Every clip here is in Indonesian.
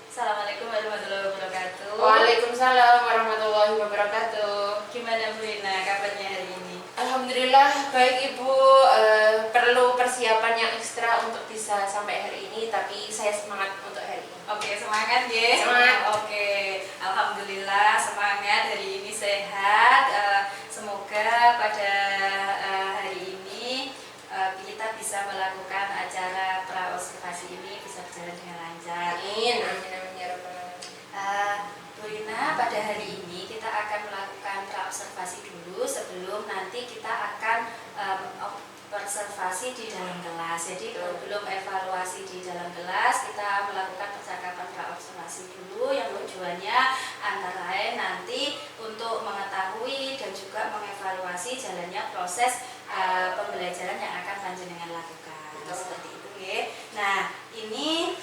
Assalamualaikum warahmatullahi wabarakatuh. Waalaikumsalam warahmatullahi wabarakatuh. Gimana Bu Rina kabarnya hari ini? Alhamdulillah baik Ibu. Perlu persiapan yang ekstra untuk bisa sampai hari ini, tapi saya semangat untuk hari ini. Oke, semangat ya. Semangat. Oke, alhamdulillah semangat, hari ini sehat. Semoga pada hari ini kita bisa melakukan acara pra-observasi ini bisa berjalan dengan lancar. Amin, amin, amin ya rabbal alamin. Bu Rina, pada hari ini kita akan melakukan pra-observasi dulu sebelum nanti kita akan observasi di dalam kelas. Jadi sebelum evaluasi di dalam kelas, kita melakukan percakapan pra-observasi dulu yang tujuannya antara lain nanti untuk mengetahui dan juga mengevaluasi jalannya proses pembelajaran yang akan panjenengan lakukan. Seperti itu ya. Nah, ini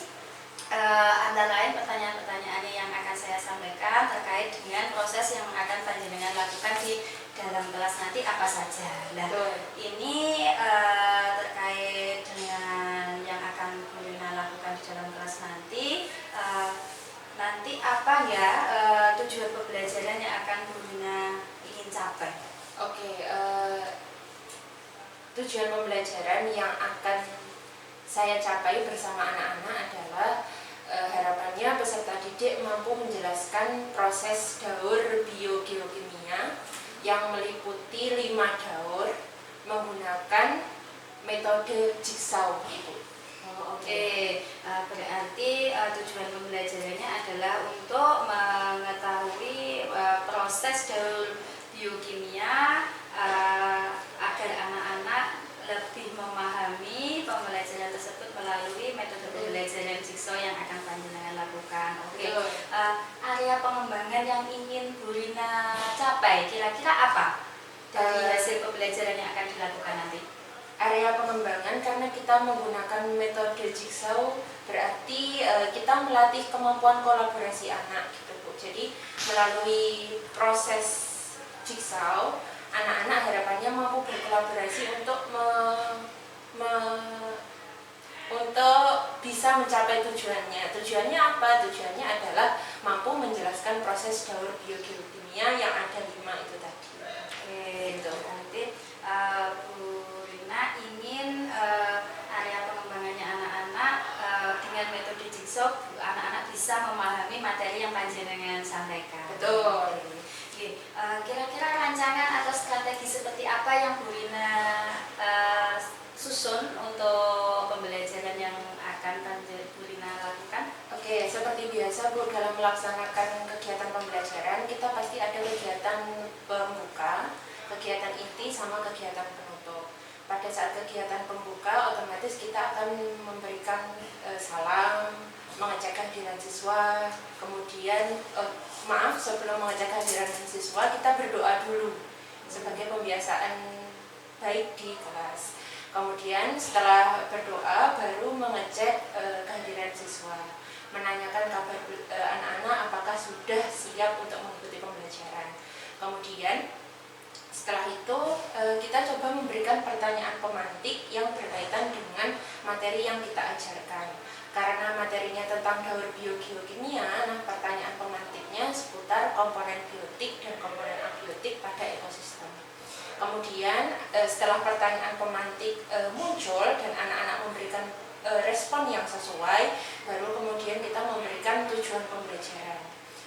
antara lain pertanyaan-pertanyaan yang akan saya sampaikan terkait dengan proses yang akan panjenengan lakukan di dalam kelas nanti apa saja. Nah, ini terkait dengan yang akan panjenengan lakukan di dalam kelas nanti, nanti apa ya tujuan pembelajaran yang akan panjenengan ingin capai? Oke, tujuan pembelajaran yang akan saya capai bersama anak-anak adalah harapannya peserta didik mampu menjelaskan proses daur biogeokimia yang meliputi 5 daur menggunakan metode jigsaw itu. Oke. Berarti tujuan pembelajarannya adalah untuk mengetahui proses daur biokimia agar anak-anak lebih memahami pembelajaran tersebut melalui metode pembelajaran jigsaw yang akan panjenengan lakukan. Oke. Area pengembangan yang ingin Bu Rina capai kira-kira apa dari hasil pembelajaran yang akan dilakukan nanti? Area pengembangan karena kita menggunakan metode jigsaw berarti kita melatih kemampuan kolaborasi anak gitu Bu. Jadi melalui proses jigsaw anak-anak harapannya mampu berkolaborasi untuk untuk bisa mencapai tujuannya. Tujuannya apa? Tujuannya adalah mampu menjelaskan proses daur biogeokimia yang ada 5 itu tadi. Oke, itu nanti Bu Rina ingin area pengembangannya anak-anak dengan metode jigsaw anak-anak bisa memahami materi yang panjenengan sampaikan. Betul. Kira-kira rancangan atau strategi seperti apa yang Bu Rina susun untuk pembelajaran yang akan Bu Rina lakukan? Oke, seperti biasa Bu, dalam melaksanakan kegiatan pembelajaran kita pasti ada kegiatan pembuka, kegiatan inti sama kegiatan penutup. Pada saat kegiatan pembuka otomatis kita akan memberikan salam, mengecek kehadiran siswa, kemudian sebelum mengecek kehadiran siswa kita berdoa dulu sebagai pembiasaan baik di kelas. Kemudian setelah berdoa baru mengecek kehadiran siswa, menanyakan kabar anak-anak apakah sudah siap untuk mengikuti pembelajaran. Kemudian setelah itu kita coba memberikan pertanyaan pemantik yang berkaitan dengan materi yang kita ajarkan. Karena materinya tentang daur biogeokimia, nah pertanyaan pemantiknya seputar komponen biotik dan komponen abiotik pada ekosistem. Kemudian setelah pertanyaan pemantik muncul dan anak-anak memberikan respon yang sesuai, baru kemudian kita memberikan tujuan pembelajaran.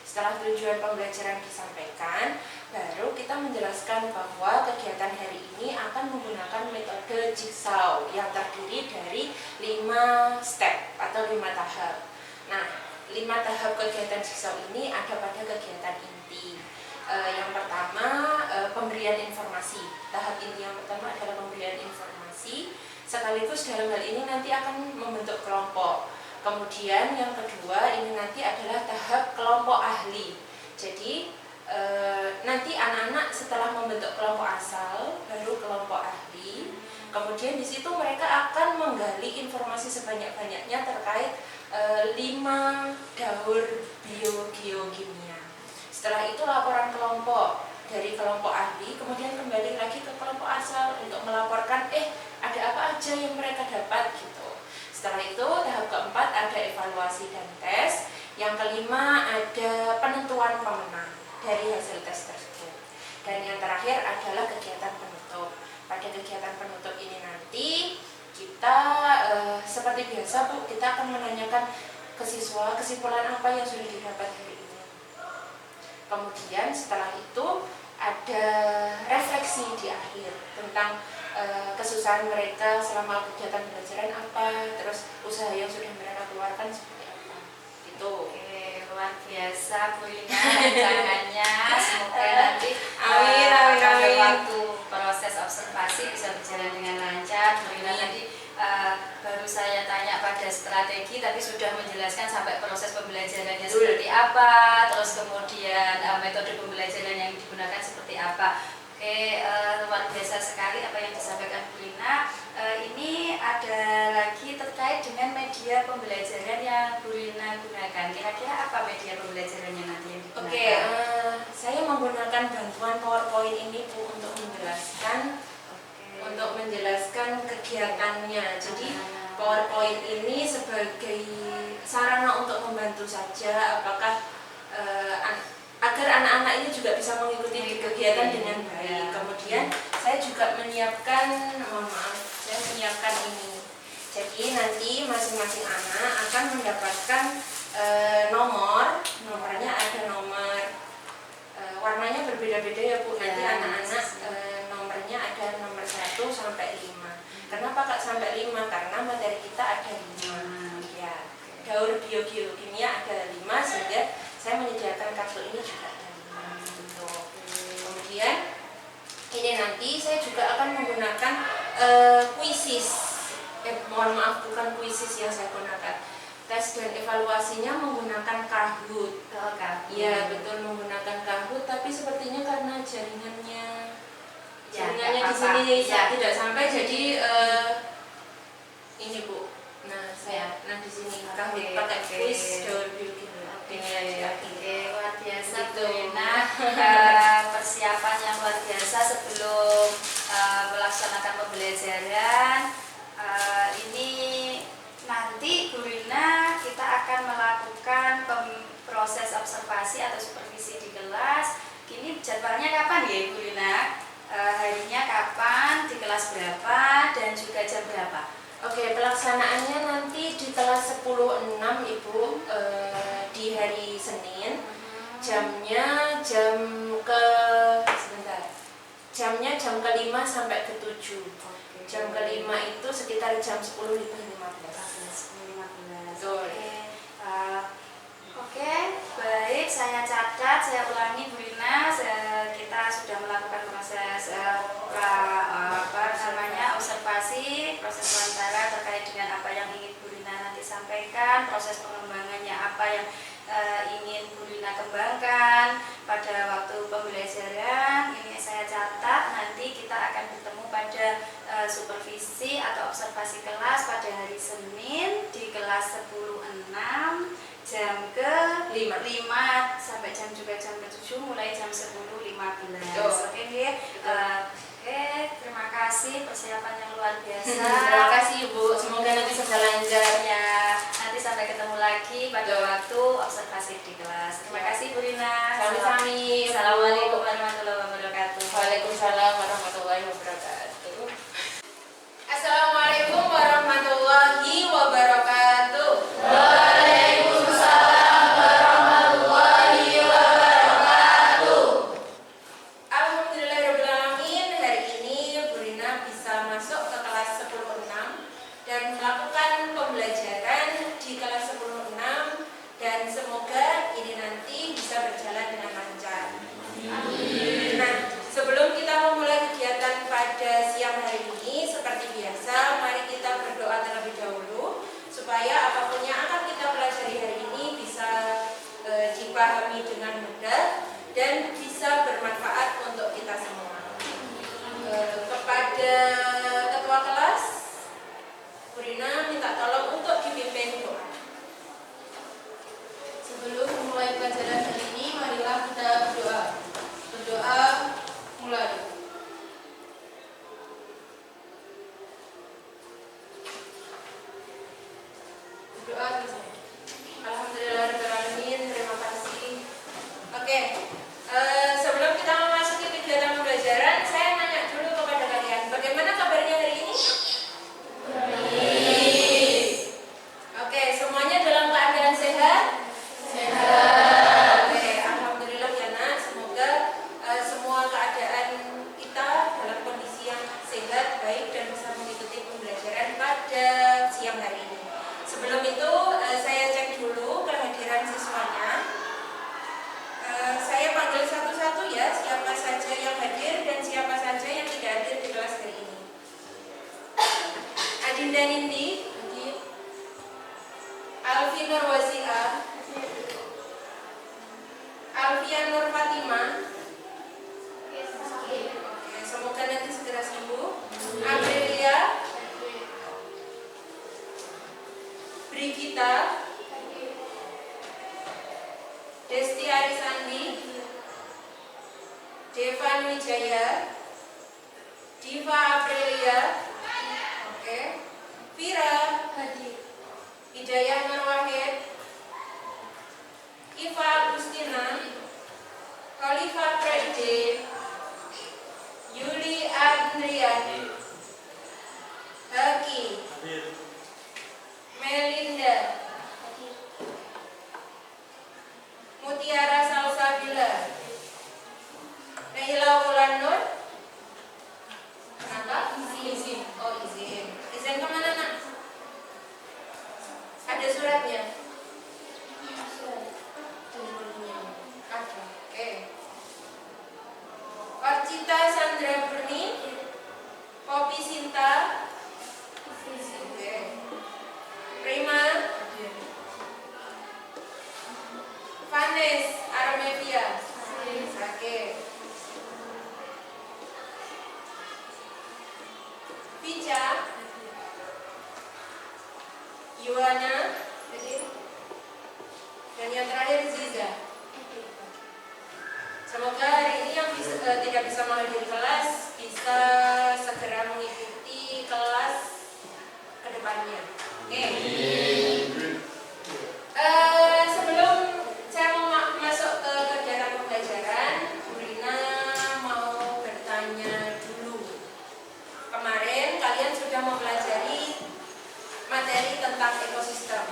Setelah tujuan pembelajaran disampaikan, baru kita menjelaskan bahwa kegiatan hari ini akan menggunakan metode jigsaw yang terdiri dari 5 step atau 5 tahap. Nah, 5 tahap kegiatan jigsaw ini ada pada kegiatan inti. Yang pertama pemberian informasi. Tahap inti yang pertama adalah pemberian informasi, sekaligus dalam hal ini nanti akan membentuk kelompok. Kemudian yang kedua ini nanti adalah tahap kelompok ahli. Jadi nanti anak-anak setelah membentuk kelompok asal baru kelompok ahli. Kemudian di situ mereka akan menggali informasi sebanyak-banyaknya terkait 5 daur biogeokimia. Setelah itu laporan kelompok dari kelompok ahli, kemudian kembali lagi ke kelompok asal untuk melaporkan ada apa aja yang mereka dapat gitu. Setelah itu tahap keempat ada evaluasi dan tes. Yang kelima ada penentuan pemenang dari hasil tes tersebut. Dan yang terakhir adalah kegiatan penutup. Pada kegiatan penutup ini nanti kita seperti biasa Bu, kita akan menanyakan ke siswa kesimpulan apa yang sudah didapat hari ini. Kemudian setelah itu ada refleksi di akhir tentang kesusahan mereka selama kegiatan pembelajaran apa, terus usaha yang sudah mereka keluarkan seperti apa. Itu. Oke, luar biasa Bu Lina rancangannya. Semoga nanti Amin. waktu proses observasi bisa berjalan dengan lancar. Bu Lina tadi baru saya tanya pada strategi, tapi sudah menjelaskan sampai proses pembelajarannya seperti apa, terus kemudian metode pembelajaran yang digunakan seperti apa. Oke, luar biasa sekali apa yang disampaikan Bu Lina. Ini ada lagi terkait dengan media pembelajaran yang Bu Lina gunakan. Kira-kira apa media pembelajarannya nanti yang digunakan? Oke, saya menggunakan bantuan PowerPoint ini Bu untuk menjelaskan kegiatannya. Jadi PowerPoint ini sebagai sarana untuk membantu saja apakah agar anak-anak ini juga bisa mengikuti kegiatan dengan baik. Kemudian saya juga menyiapkan, saya menyiapkan ini. Jadi nanti masing-masing anak akan mendapatkan nomornya ada nomor, warnanya berbeda-beda ya Bu. Nanti anak-anak nomornya ada nomor 1 sampai 5. Kenapa Kak sampai 5? Karena materi kita ada 5. Ya, gaur biokimia ada 5, sehingga saya menyediakan kartu ini juga ada 5 gitu. Kemudian ini nanti saya juga akan menggunakan quizzes. Bukan quizzes yang saya gunakan. Tes dan evaluasinya menggunakan Kahoot. Iya betul, menggunakan Kahoot, tapi sepertinya karena jaringannya di sini tidak sampai, jadi ini Bu. Nah di sini Kahoot pakai quiz gaur biokimia. Oke, luar biasa Bu Lina. Persiapan yang luar biasa sebelum melaksanakan pembelajaran. Ini nanti Bu Lina kita akan melakukan proses observasi atau supervisi di kelas. Ini jadwalnya kapan ya Bu Lina? Harinya kapan, di kelas berapa, dan juga jam berapa? Oke, pelaksanaannya nanti di kelas 10.6 Ibu, di hari Senin. Jamnya jamnya jam ke-5 sampai ke-7. Jam ke-5 itu sekitar jam 10.15. Oke, baik, saya catat, saya ulangi Bu Lina. Kita sudah melakukan proses observasi, proses wawancara terkait dengan apa yang ingin Bu Lina nanti sampaikan, proses pengembangannya apa yang ingin Bu Lina kembangkan pada waktu pembelajaran. Ini saya catat, nanti kita akan bertemu pada supervisi atau observasi kelas pada hari Senin di kelas 10.6 jam ke-5 sampai jam ke-7, mulai jam 10.15. Oke, terima kasih, persiapan yang luar biasa. Terima kasih Ibu, semoga nanti bisa lancar Ya, nanti sampai ketemu lagi pada waktu observasi di kelas. Terima kasih Bu Lina. Sami-sami. Assalamualaikum warahmatullahi wabarakatuh. Waalaikumsalam warahmatullahi wabarakatuh. Assalamualaikum warahmatullahi wabarakatuh. Waalaikumsalam warahmatullahi wabarakatuh. Alhamdulillahirrahmanirrahim. Hari ini Bu Lina bisa masuk ke kelas 10.6 dan melakukan pembelajaran di kelas 10.6, dan semoga ini nanti bisa berjalan dengan lancar. Nah, sebelum kita memulai kegiatan pada siang hari ini, seperti biasa, mari kita berdoa terlebih dahulu supaya apapun yang akan kita pelajari hari ini bisa dipahami dengan mudah dan bisa bermanfaat untuk kita semua. Kepada ketua kelas, Bu Lina minta tolong untuk dipimpin doa. Sebelum memulai pelajaran hari ini, marilah kita berdoa. Berdoa mulai. Berdoa selesai. Alhamdulillahirrahmanirrahim. pada siang hari ini. Sebelum itu saya cek dulu kehadiran siswanya. Saya panggil satu-satu ya, siapa saja yang hadir dan siapa saja yang tidak hadir di kelas hari ini. Adinda Nindi, Alfi Nur Wasi'a, Alfian Nur Fatimah. Oke, semoga nanti segera sembuh. Aprilia, Brigita, Desti Arisandi, Devan Wijaya, Diva Aprilia, oke, Vira, Hidayah Nur Wahid, Iva Agustina, Khalifah Fredde, Yuli Andrian, Haki, Melinda, Mutiara Salsabila, Naila Wulanur. Kenapa? Izin. Oh, izin. Izin kemana, nak? Ada suratnya? Ada. Oke. Orcita Sandra Burni, Poppy Sinta, oke. Prima, Vanes Armevia, oke. Pica, Yuana, dan yang terakhir Ziza. Semoga hari ini yang tidak bisa menghadiri kelas bisa segera mengikuti kelas ke depannya. Oke. Sebelum saya mau masuk ke kegiatan pembelajaran, Bu Rina mau bertanya dulu. Kemarin kalian sudah mempelajari materi tentang ekosistem.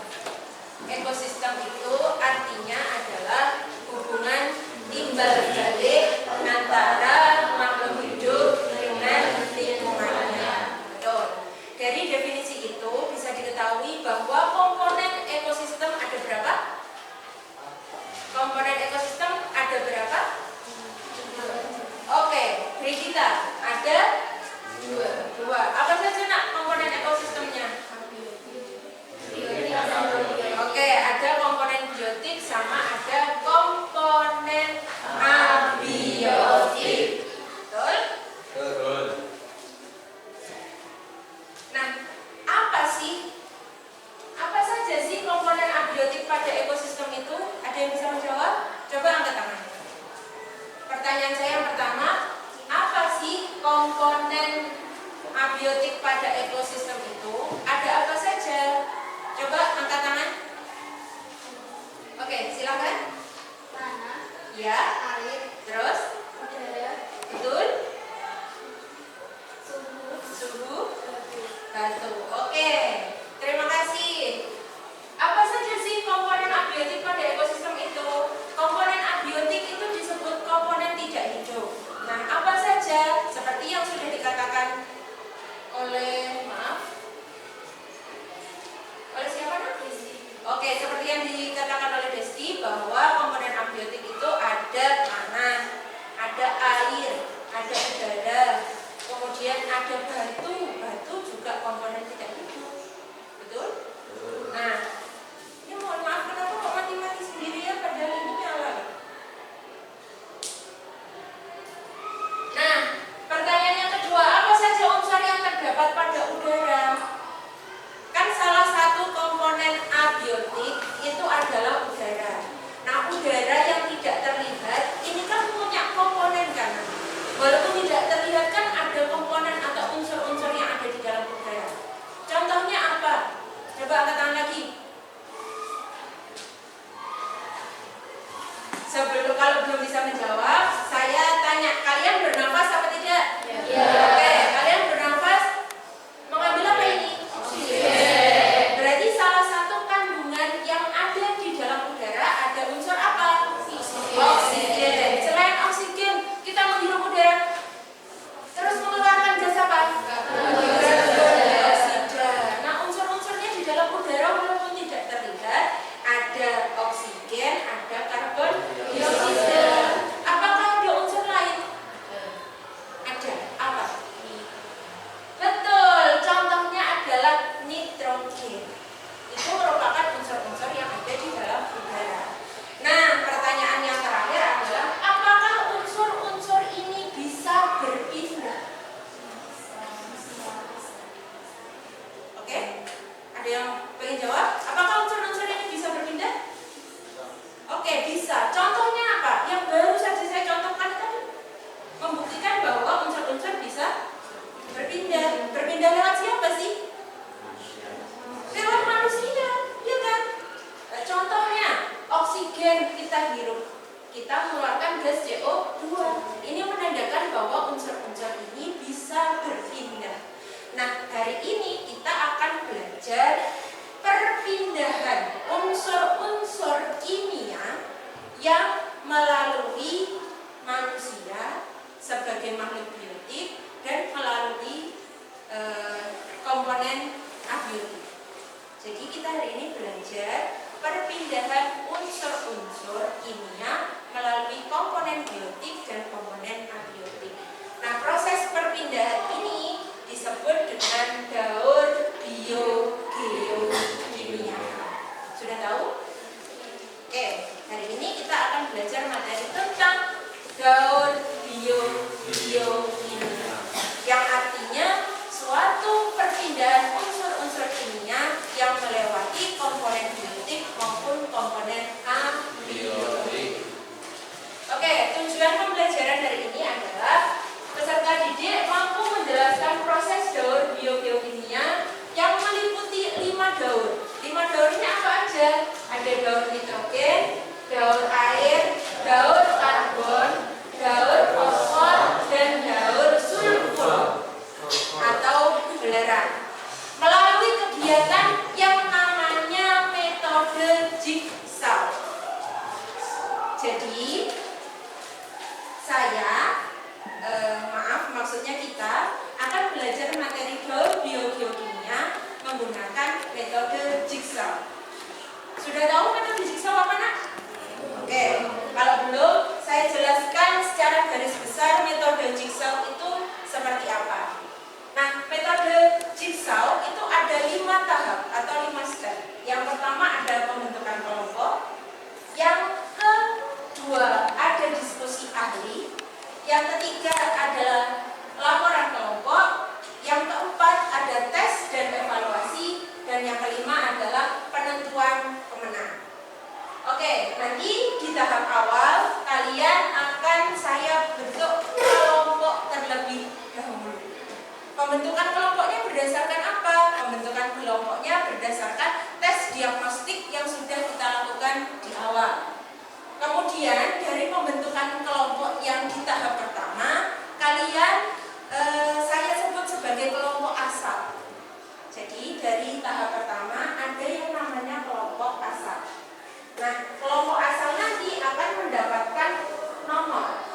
Ekosistem itu artinya adalah hubungan timbal balik antara makhluk hidup dengan lingkungannya. Betul. Dari definisi itu bisa diketahui bahwa komponen ekosistem ada berapa? Komponen ekosistem ada berapa? Oke, Brigita, ada dua. Apa saja nak komponen ekosistemnya? Oke, ada komponen biotik sama ada komponen abiotik. Betul? Betul. Nah, apa saja sih komponen abiotik pada ekosistem itu? Ada yang bisa menjawab? Coba angkat tangan. Pertanyaan saya yang pertama, apa sih komponen abiotik pada ekosistem itu? Ada apa saja? Coba angkat tangan. Oke, silakan. Tanah, Ya, air, terus? udara, Betul? suhu, Suhu? Batu. Oke, terima kasih. Apa saja sih komponen abiotik pada ekosistem itu? Komponen abiotik itu disebut komponen tidak hidup. Nah, apa saja? Seperti yang sudah dikatakan oleh, oleh siapa nak? Oke, seperti yang dikatakan oleh Desti bahwa komponen abiotik itu ada tanah, ada air, ada udara, kemudian ada batu. Batu juga komponen tidak hidup. Betul? Nah, ini mohon maaf kenapa kok mati-mati sendiri ya padahal ini nyala. Nah, pertanyaan yang kedua, apa saja unsur yang terdapat pada udara? Kan salah satu komponen abiotik itu adalah udara. Nah, udara yang tidak terlihat ini kan punya komponen kan? Walaupun tidak terlihat kan ada komponen atau unsur-unsur yang ada di dalam udara. Contohnya apa? Coba angkat tangan lagi. Kalau belum bisa menjawab, saya tanya, kalian bernafas apa tidak? Ya. Oke, kalian bernafas mengambil apa ini? Oksigen. Berarti salah satu kandungan yang ada di dalam udara ada unsur apa? Oksigen. Selain oksigen, kita menghirup udara terus mengeluarkan gas apa? Karbon dioksida. Nah, Ada yang pengen jawab? Apakah unsur-unsur ini bisa berpindah? Oke, bisa. Contohnya apa? Yang baru saja saya contohkan tadi membuktikan bahwa unsur-unsur bisa berpindah. Berpindah lewat siapa sih? Lewat manusia, ya kan? Contohnya, oksigen kita hirup, kita mengeluarkan gas CO2. Ini menandakan bahwa unsur-unsur ini bisa berpindah. Nah, hari ini kita akan belajar perpindahan unsur-unsur kimia yang melalui manusia sebagai makhluk biotik dan melalui komponen abiotik. Jadi kita hari ini belajar perpindahan unsur-unsur kimia melalui komponen biotik dan komponen abiotik. Nah, proses perpindahan ini disebut dengan daur biogeokimia. Sudah tahu? Oke, hari ini kita akan belajar materi tentang daur biogeokimia, yang artinya suatu perpindahan unsur-unsur kimia yang melewati komponen biotik maupun komponen abiotik. Oke, tujuan pembelajaran hari ini adalah peserta didik mampu menjelaskan proses daur biogeokimia yang meliputi 5 daur. 5 daur ini apa aja? Ada daur nitrogen, daur air, daur karbon, daur fosfor, dan daur sulfur atau belerang. Melalui kegiatan yang namanya metode jigsaw. Jadi maksudnya kita akan belajar materi daur biogeokimia menggunakan metode jigsaw. Sudah tahu metode jigsaw apa, Nak? Oke, kalau belum, saya jelaskan secara garis besar metode jigsaw itu seperti apa. Nah, metode jigsaw itu ada 5 tahap atau 5 step. Yang pertama ada pembentukan kelompok. Yang kedua ada diskusi ahli. Yang ketiga adalah laporan kelompok. Yang keempat ada tes dan evaluasi. Dan yang kelima adalah penentuan pemenang. Oke, nanti di tahap awal kalian akan saya bentuk kelompok terlebih dahulu. Pembentukan kelompoknya berdasarkan apa? Pembentukan kelompoknya berdasarkan tes diagnostik yang sudah kita lakukan di awal. Kemudian dari pembentukan kelompok yang di tahap pertama, kalian saya sebut sebagai kelompok asal. Jadi dari tahap pertama ada yang namanya kelompok asal. Nah, kelompok asal nanti akan mendapatkan nomor.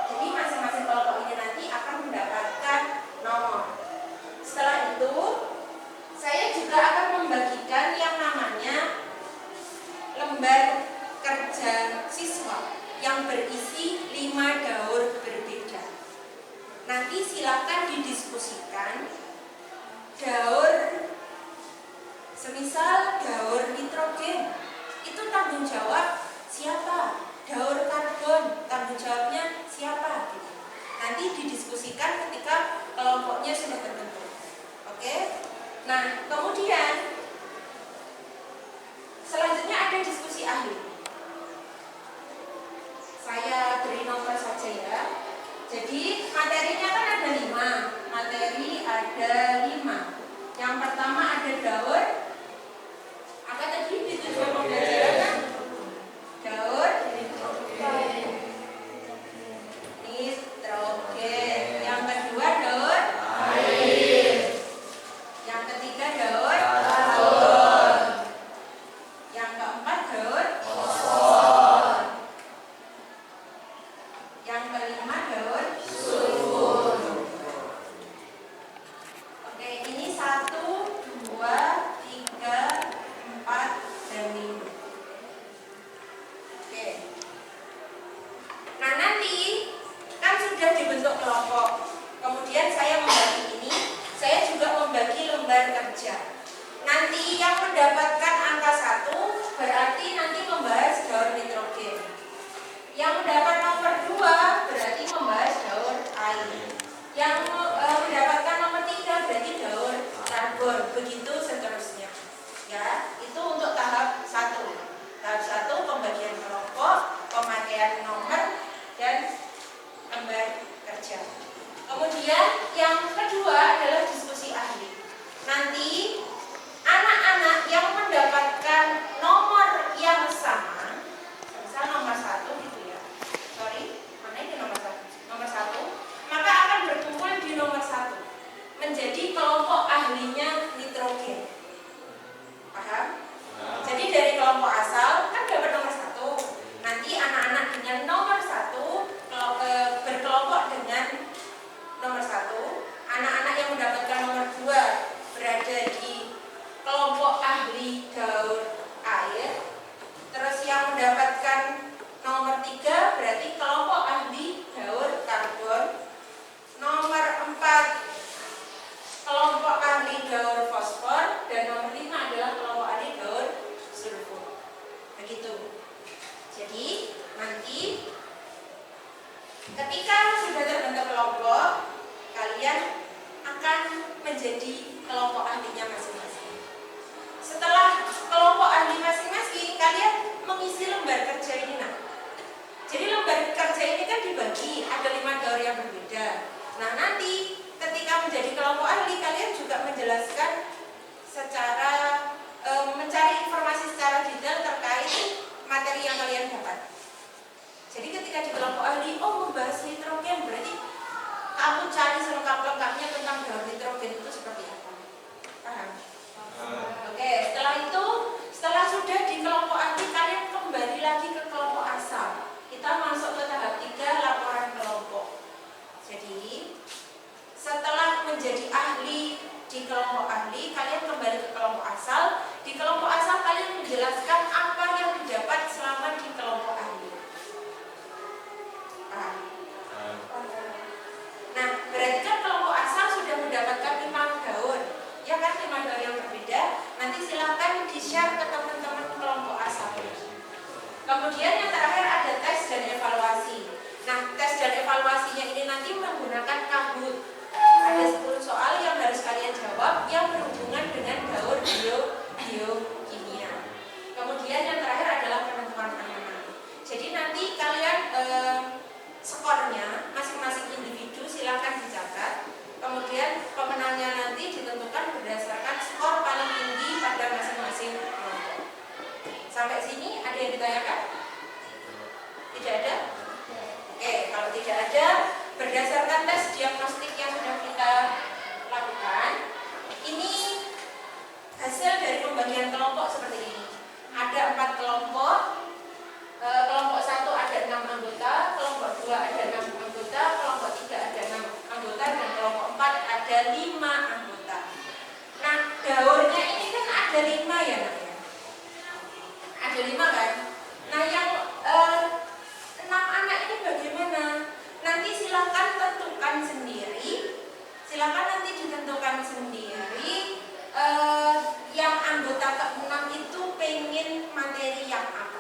Jadi masing-masing kelompok ini nanti akan mendapatkan nomor. Setelah itu, saya juga akan membagikan yang namanya lembar kerja siswa yang berisi 5 daur berbeda. Nanti silakan didiskusikan daur, semisal daur nitrogen, itu tanggung jawab siapa? Daur karbon, tanggung jawabnya siapa? Nanti didiskusikan ketika kelompoknya sudah terbentuk. Oke? Nah, kemudian selanjutnya ada diskusi ahli. Saya beri nomor saja ya. Jadi materinya kan ada 5. Materi ada 5. Yang pertama ada daur. Apa tadi di tujuan pembelajaran? Daur nitrogen. Yang kedua daur air. Yang ketiga daur Nanti silakan di-share ke teman-teman kelompok A1. Kemudian yang terakhir ada tes dan evaluasi. Nah, tes dan evaluasinya ini nanti menggunakan Kahoot. Ada 10 soal yang harus kalian jawab yang berhubungan dengan gaur biokimia. Kemudian yang terakhir adalah penentuan penenang. Jadi nanti kalian skornya masing-masing individu silakan dicatat. Kemudian pemenangnya nanti ditentukan berdasarkan skor paling tinggi pada masing-masing kelompok. Sampai sini ada yang ditanyakan? Tidak ada? Oke, kalau tidak ada, berdasarkan tes diagnostik yang sudah kita lakukan, ini hasil dari pembagian kelompok seperti ini. Ada 4 kelompok. Kelompok 1 ada 6 anggota, kelompok 2 ada 6 anggota, kelompok 3 ada 6 anggota, dan kelompok 4 ada 5 anggota. Nah, gaurnya ini kan ada 5 ya, Nak ya? Ada 5 kan? Nah, yang 6 anak ini bagaimana? Nanti silakan tentukan sendiri. Silakan nanti ditentukan sendiri yang anggota ke-6 itu pengen materi yang apa.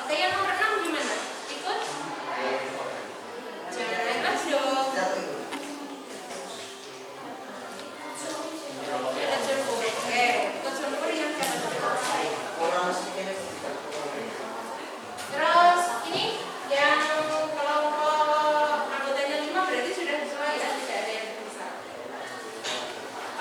Oke, yang nomor 6 gimana? Ikut? Jangan naik kelas dong. Ada campur. Oke, ikut campur yang terus ini yang kelompok anggotanya 5 berarti sudah sesuai ya, tidak ada yang bisa.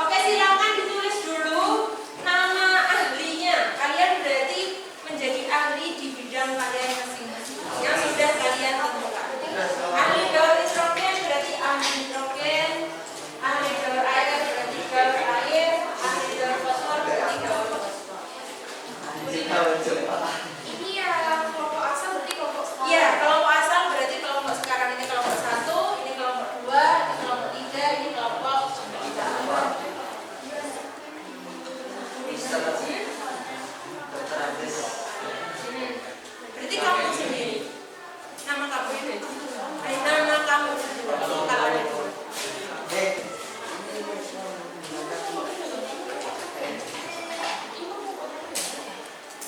Oke, silakan ditulis dulu nama ahlinya. Kalian berarti menjadi ahli di bidang kalian masing-masing yang sudah kalian tentukan. Ahli daur nitrogen berarti ahli nitrogen, ahli daur air berarti daur air, ahli daur fosfor berarti daur fosfor. Ini ya kelompok asal berarti kelompok sekarang. Iya, kelompok asal berarti kelompok sekarang. Ini kelompok 1, ini kelompok 2, ini kelompok 3, ini kelompok 4. Berarti kamu sendiri. Nama kamu ini. Nama kamu sendiri. Kalau ada dua.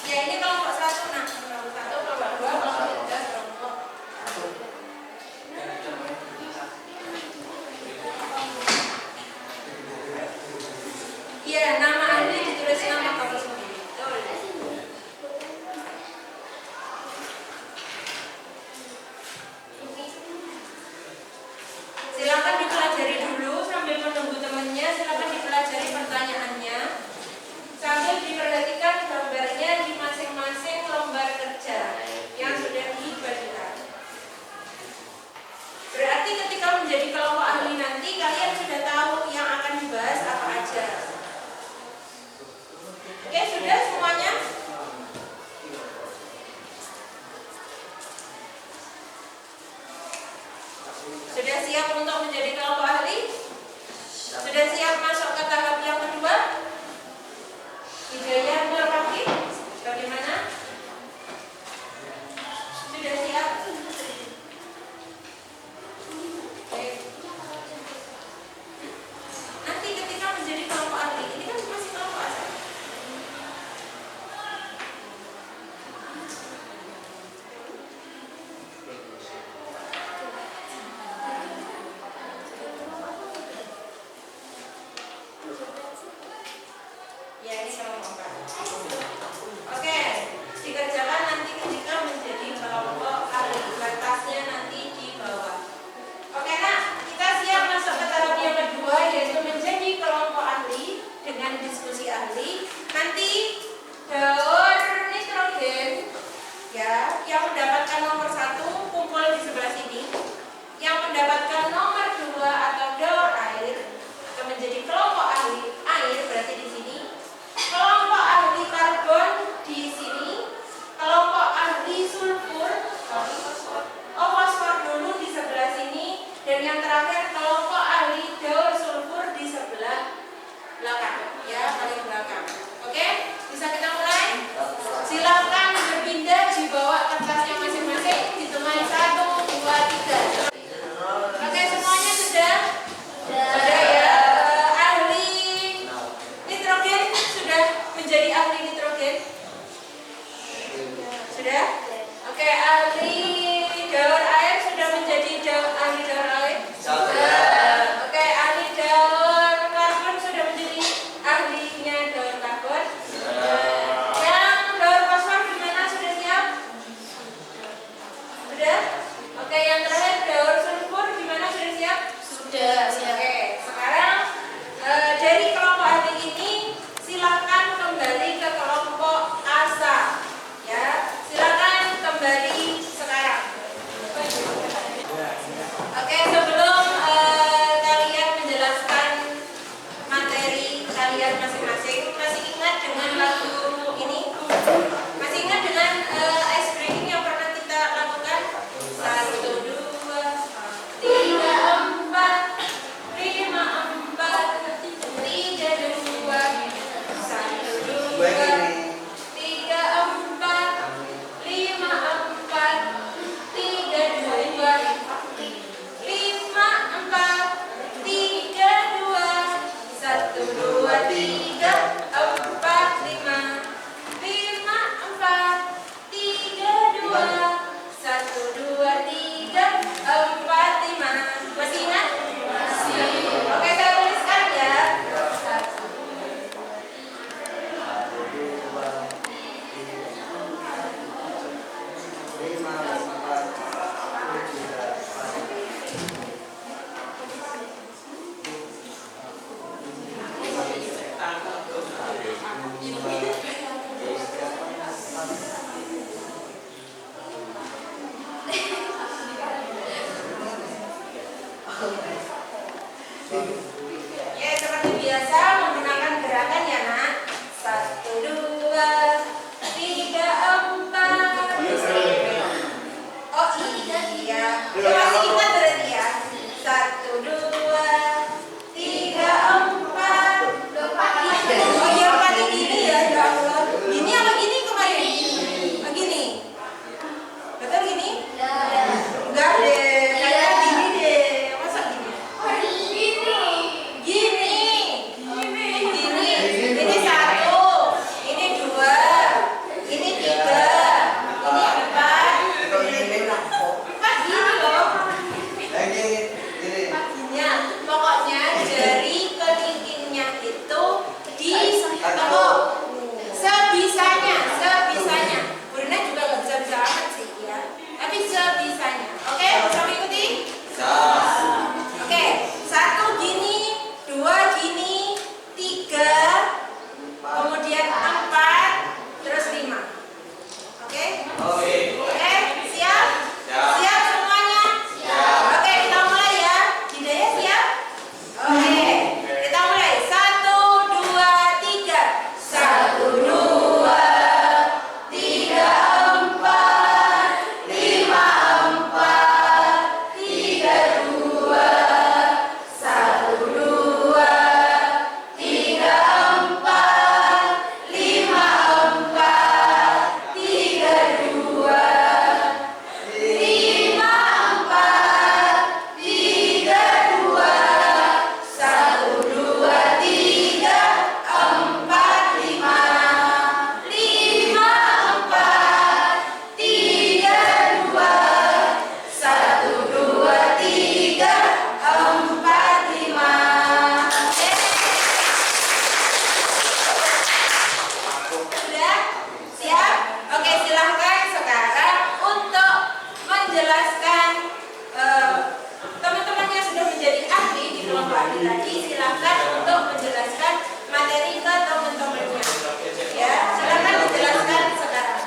Ya ini kelompok 1, nah kelompok 1, kelompok 2, kelompok 3, kelompok. Iya, nama ahli ditulis nama kamu sendiri. Betul. Silakan dipelajari dulu sambil menunggu temannya. Silakan dipelajari pertanyaannya sambil diperhatikan gambarnya di masing-masing lembar kerja yang sudah dibagikan. Berarti ketika menjadi kelompok ahli nanti kalian sudah tahu yang akan dibahas apa aja. Oke, sudah semuanya? Sudah siap untuk menjadi kelompok ahli? Sudah siap masuk ke tahap yang kedua? Hidayah Nur Wahid, bagaimana? Sudah siap? Oke. Nanti ketika menjadi kelompok ahli, ini kan masih kelompok asal. Ya, ini kelompok 4. Oke, dikerjakan nanti ketika menjadi kelompok ahli. Batasnya nanti di bawah. Oke, nak, kita siap masuk ke tahap yang kedua, yaitu menjadi kelompok ahli dengan diskusi ahli. Nanti daur nitrogen ya, yang mendapatkan nomor 1 kumpul di sebelah sini. Yang mendapatkan nomor 2 atau daur air akan menjadi kelompok ahli air, berarti di sini. Kelompok ahli karbon di sini, kelompok ahli sulfur, fosfor dulu di sebelah sini, dan yang terakhir kelompok ahli daur sulfur di sebelah belakang, ya paling belakang. Oke, bisa kita mulai? Silakan berpindah di bawah kertasnya masing-masing, hitungan 1, 2, 3. Oke, semuanya sudah? Sudah ya. Ahli nitrogen sudah menjadi ahli nitrogen? Sudah? Oke, ahli daur air sudah menjadi ahli daur air? Sudah. Oke, ahli daur karbon sudah menjadi ahlinya daur karbon? Yang daur fosfor gimana, sudah siap? Sudah? Oke, yang terakhir daur sulfur gimana, sudah siap? Sudah siap. Oke, sekarang dari kelompok ahli ini silakan kembali ke kelompok asal, ya. Silakan kembali sekarang. Ya, seperti biasa menggunakan gerakan ya nak. 1, 2, 3, 4. Oh iya. Ya, masih ingat berarti ya. 1, 2, 3, 4. Oh iya, pakai gini ya, ya Allah. Gini apa gini kemarin? Oh, gini. Betul gini? Enggak deh. Kayak gini deh. Masa gini? Gini. Ini 1, ini 2, ini 3, ini 4. 4 gini loh. Ya, pokoknya jari kelingkingnya itu di tengok. Sebisanya. Burina juga nggak bisa amat sih ya. Tapi sebisanya. Oke, bisa mengikuti? Oke, 1 gini, 2 gini, 3, kemudian 4, terus 5. Oke? Oke, siap? Siap semuanya? Oke, kita mulai ya. Hidayah siap? Oke, kita mulai. 1, 2, 3. 1, 2, 3, 4, 5, 4, 3, 2, 1, 2, 3, 4, 5, 4, 3, 2, 5, 4, 3, 2, 1, 2, 3, 4, 5, 5, 4, 3, 2, 1, 2, 3, 4, 5. Sudah? Siap? Oke, silahkan sekarang untuk menjelaskan teman-teman yang sudah menjadi ahli di kelompok ahli tadi, silahkan untuk menjelaskan materi ke teman-temannya. Ya, silahkan dijelaskan sekarang.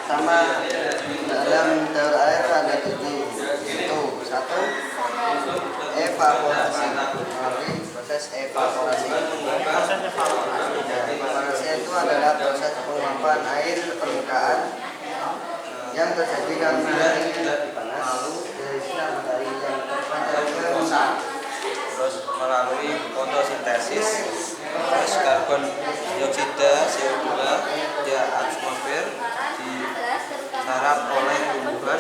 Sama dalam daur air ada 7. Itu 1, evaporasi. Proses evaporasi. Evaporasi itu adalah proses penguapan air permukaan yang terjadi karena air yang panas dari sinar matahari yang terpancar ke lautan. Terus melalui fotosintesis, terus karbon dioksida CO2 di atmosfer diserap oleh tumbuhan.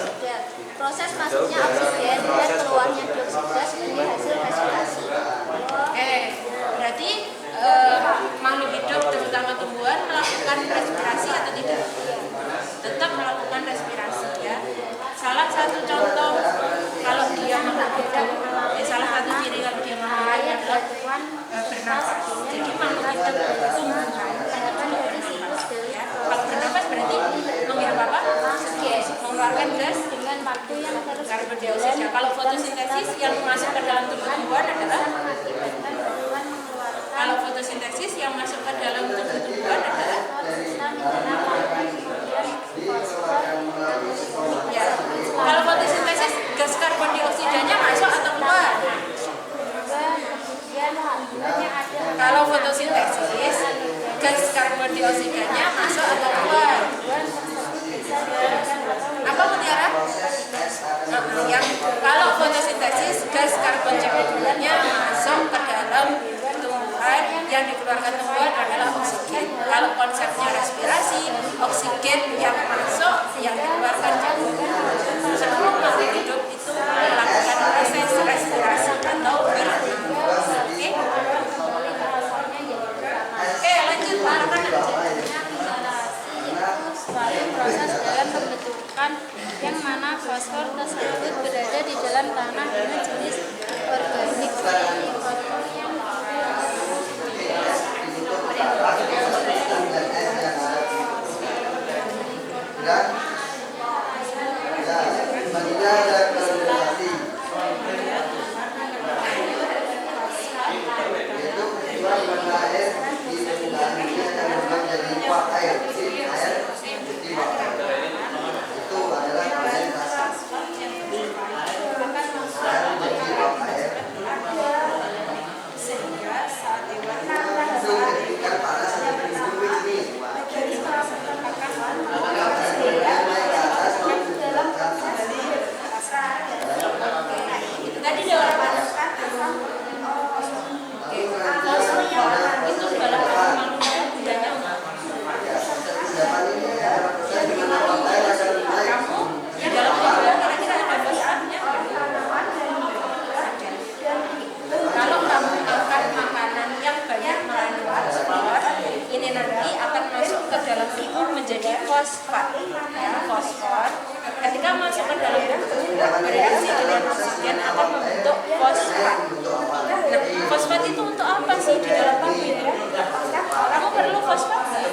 Proses masuknya oksigen dan keluarnya dioksida sebagai hasil respirasi. Oke, berarti makhluk hidup terutama tumbuhan melakukan respirasi atau tidak? Tetap melakukan respirasi ya. Salah satu contoh kalau dia makhluk hidup, salah satu ciri kalau dia makhluk hidup adalah bernafas. Jadi makhluk hidup tumbuhan Dari siklus dari ya. Kalau bernafas berarti menghirup apa? oksigen Mengeluarkan gas dengan waktu yang terus karbon dioksida. Kalau fotosintesis yang masuk ke dalam tubuh tumbuhan adalah mengakibatkan tumbuhan mengeluarkan kalau fotosintesis yang masuk ke dalam tubuh tumbuhan adalah konstan internal kemudian fosfor ya. Kalau fotosintesis gas karbon dioksidanya masuk atau keluar? kemudian kandungan yang ada Kalau fotosintesis gas karbon dioksidanya masuk atau keluar? bisa dilakukan Apa Mutiara? Yang kalau fotosintesis gas karbon dioksidannya masuk ke dalam tumbuhan, yang dikeluarkan tumbuhan adalah oksigen. Kalau konsepnya respirasi, oksigen yang masuk, yang dikeluarkan tumbuhan. Semua makhluk hidup itu melakukan proses respirasi atau bernafas. Oke? Oke, lanjut. inhalasi itu fosfor tersebut berada di dalam tanah dengan jenis organik seperti fosfornya. Selanjutnya ada kondensasi, yaitu kebutuhan pada air di permukaan dunia yang berubah menjadi uap air. Air menjadi uap air. Itu adalah kondensasi. Air menjadi uap air. Itu ketika panas seperti bumi ini. Kemudian naik ke atas lalu diturunkan ke Tadi dia orang masukkan itu dalam manusia budaya ini adalah proses di mana uap air akan naik. di dalam budaya kira-kira ada fosfornya. Kalau kamu makan makanan yang banyak mengandung fosfor, ini nanti akan masuk ke dalam tubuh menjadi fosfat, ya, fosfor. Ketika masuk ke dalam tubuh bereaksi dengan oksigen akan membentuk fosfat. Nah, fosfat itu untuk apa sih di dalam tubuh itu? Kamu perlu fosfat nggak?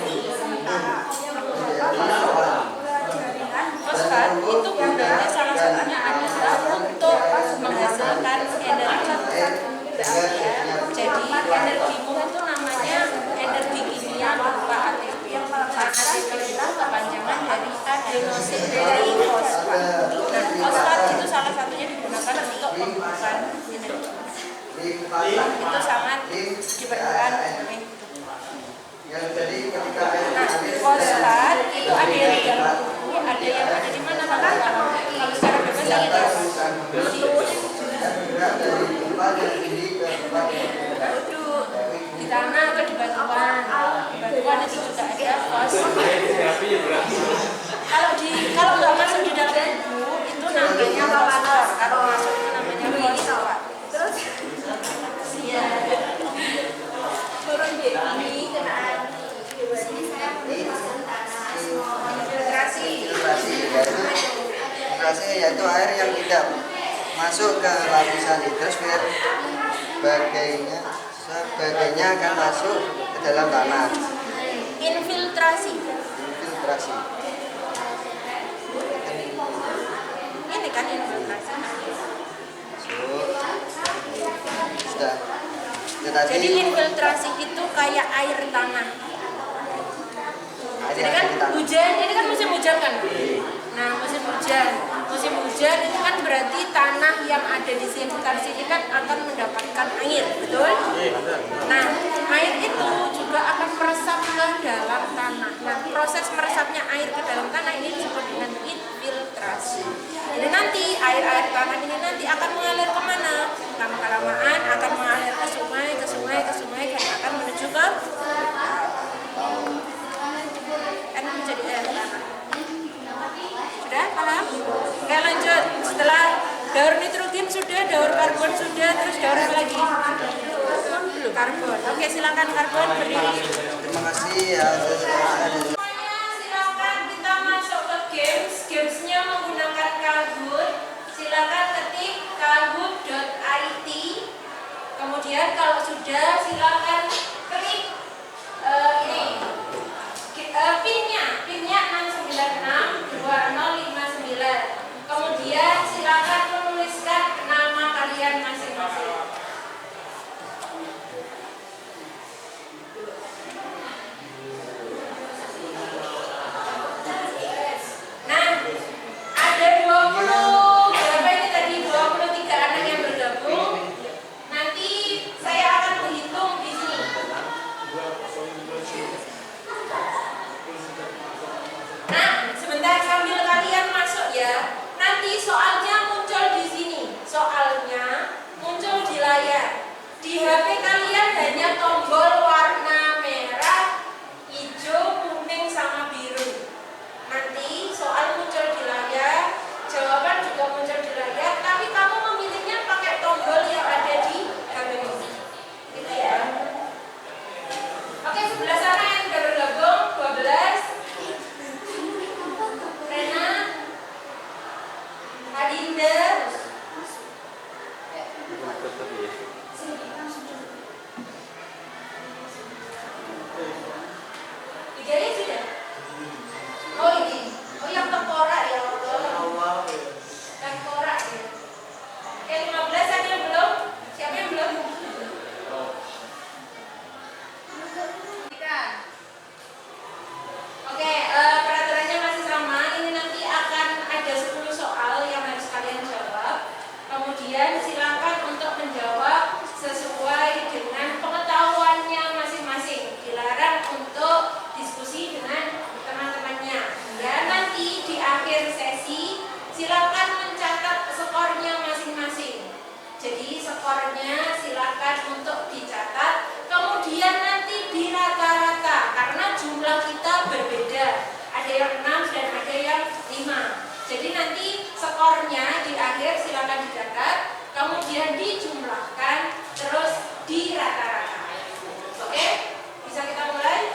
Fosfat itu gunanya salah satunya adalah untuk menghasilkan energi. Ya, jadi energimu itu namanya energi kimia berupa ATP. ATP itu kepanjangan dari adenosin trifosfat. Nah, fosfat itu salah satunya digunakan untuk pembuatan energi. Itu sangat diperlukan oleh Yang jadi ketika air Nah, mengalir fosfat itu ada yang di dalam tubuh, ada yang ada di mana? Kalau secara bebas di atas ada permukaan bumi dan bergerak dari tempat yang tinggi ke tempat yang rendah. duduk di tanah atau di batuan. Di batuan itu juga ada fosfat. Kalau nggak masuk di dalam tubuh itu namanya fosfor. Kalau masuk itu namanya fosfat. Terus ya turun di ini kenaan Filtrasi yaitu air yang tidak masuk ke lapisan hidrosfer, sebagainya akan masuk ke dalam tanah. infiltrasi. Infiltrasi. Ini kan infiltrasi. Masuk. Sudah. Itu tadi Jadi infiltrasi itu kayak air tanah. air Jadi yang kan di tanah. hujan, ini kan musim hujan kan? Nah, musim hujan itu kan berarti tanah yang ada di sekitar sini kan akan mendapatkan air, betul? Nah, air itu juga akan meresap ke dalam tanah. Nah, proses meresapnya air ke dalam tanah ini disebut dengan infiltrasi. Jadi nanti air-air tanah ini nanti akan mengalir kemana? Lama-kelamaan akan mengalir ke sungai, dan akan menuju ke kan menjadi air tanah. Sudah paham? Oke, lanjut. Setelah daur nitrogen sudah, daur karbon sudah, terus daur apa lagi? Karbon. Oke, silakan karbon berdiri. Terima kasih ya. Semuanya silakan kita masuk ke games. Gamesnya menggunakan Kahoot. Silakan ketik kahoot.it. Kemudian kalau sudah silakan klik ini. Pinnya 6962059. Kemudian silakan menuliskan nama kalian masing-masing. yang 6 dan ada yang 5. Jadi nanti skornya di akhir silakan dicatat, kemudian dijumlahkan, terus dirata-rata. Oke? Bisa kita mulai?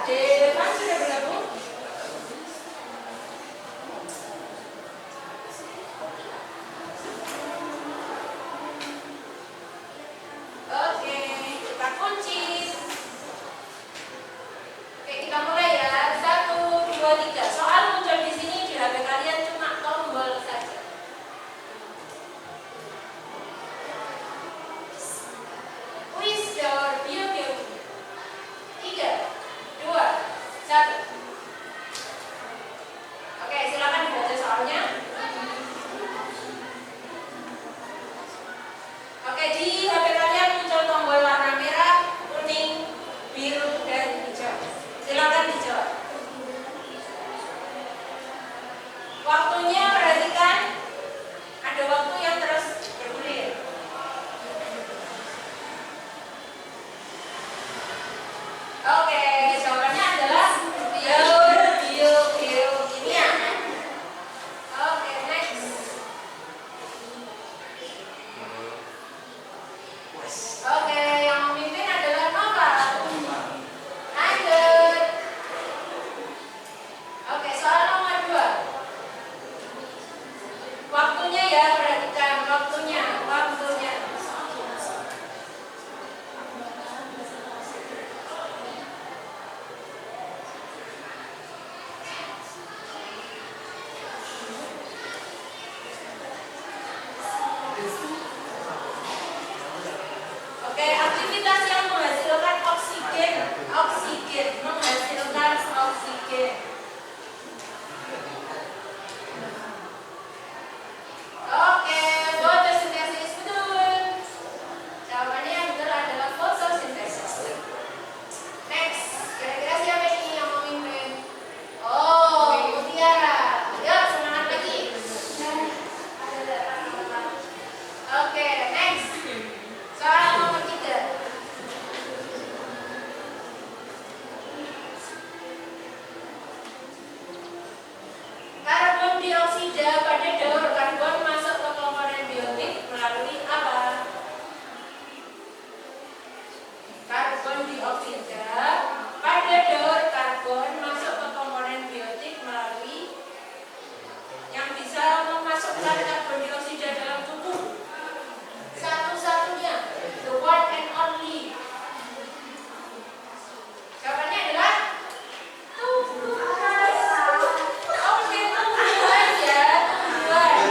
Depan sudah bergabung? Oke, kita kunci. Oke, kita mulai ya. 1, 2, 3. Soal muncul di sini di HP kalian cuma tombol saja. Wis your beautiful. 3, 2, 1. Oke, silakan dibaca soalnya. Oke, di HP kalian muncul tombol warna merah, kuning, biru, dan hijau. Silakan dijawab. Waktunya perhatikan, ada waktu yang terus bergulir. Oke, jawabannya adalah biokimia. Oke, next. Oke, yang memimpin adalah Nova. Lanjut. Oke, soal nomor 2. Waktunya ya, perhatikan waktunya. Oke, aktivitas yang menghasilkan oksigen, menghasilkan oksigen. Oke, fotosintesis betul. Jawabannya yang betul adalah fotosintesis. Next, kira-kira siapa ini yang memimpin? Oh, Mutiara. Yuk, semangat lagi. Oke, next. Soal nomor 3. Karbon dioksida pada daur karbon masuk ke komponen biotik melalui apa? Karbon dioksida pada daur karbon masuk ke komponen biotik melalui yang bisa memasukkan karbon dioksida dalam tubuh. Satu-satunya, the one and only. Jawabannya adalah tumbuhan. Oke, tumbuhan ya, tumbuhan.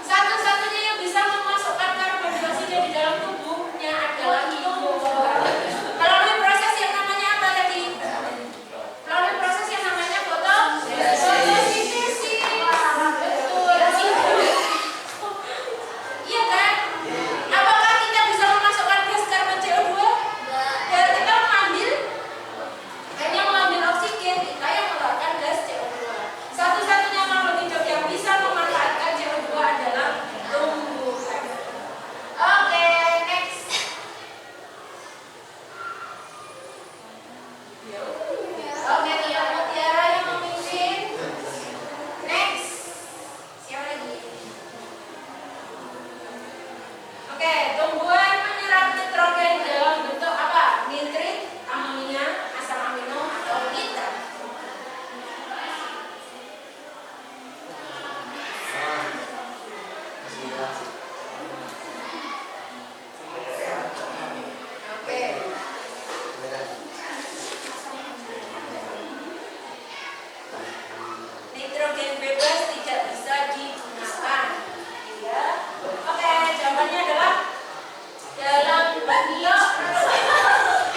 Satu-satunya yang bisa memasukkan karbon dioksida di dalam tubuhnya adalah tumbuhan. Melalui proses yang namanya apa tadi? Melalui proses yang namanya fotosintesis. Betul. Iya kan? Apakah kita bisa memasukkan gas karbon CO2? Dan kita hanya mengambil oksigen, kita yang mengeluarkan gas CO2. Satu-satunya makhluk hidup yang bisa memanfaatkan CO2 adalah tumbuhan. Oke, next. Oke, Mutiara yang memimpin. Next. Siapa lagi? Oke, tumbuhan menyerap nitrogen dalam bentuk apa? Nitrit, amonia, asam amino, atau nitrat? Oke. Nitrogen bebas tidak bisa digunakan. Iya. Oke, jawabannya adalah dalam bentuk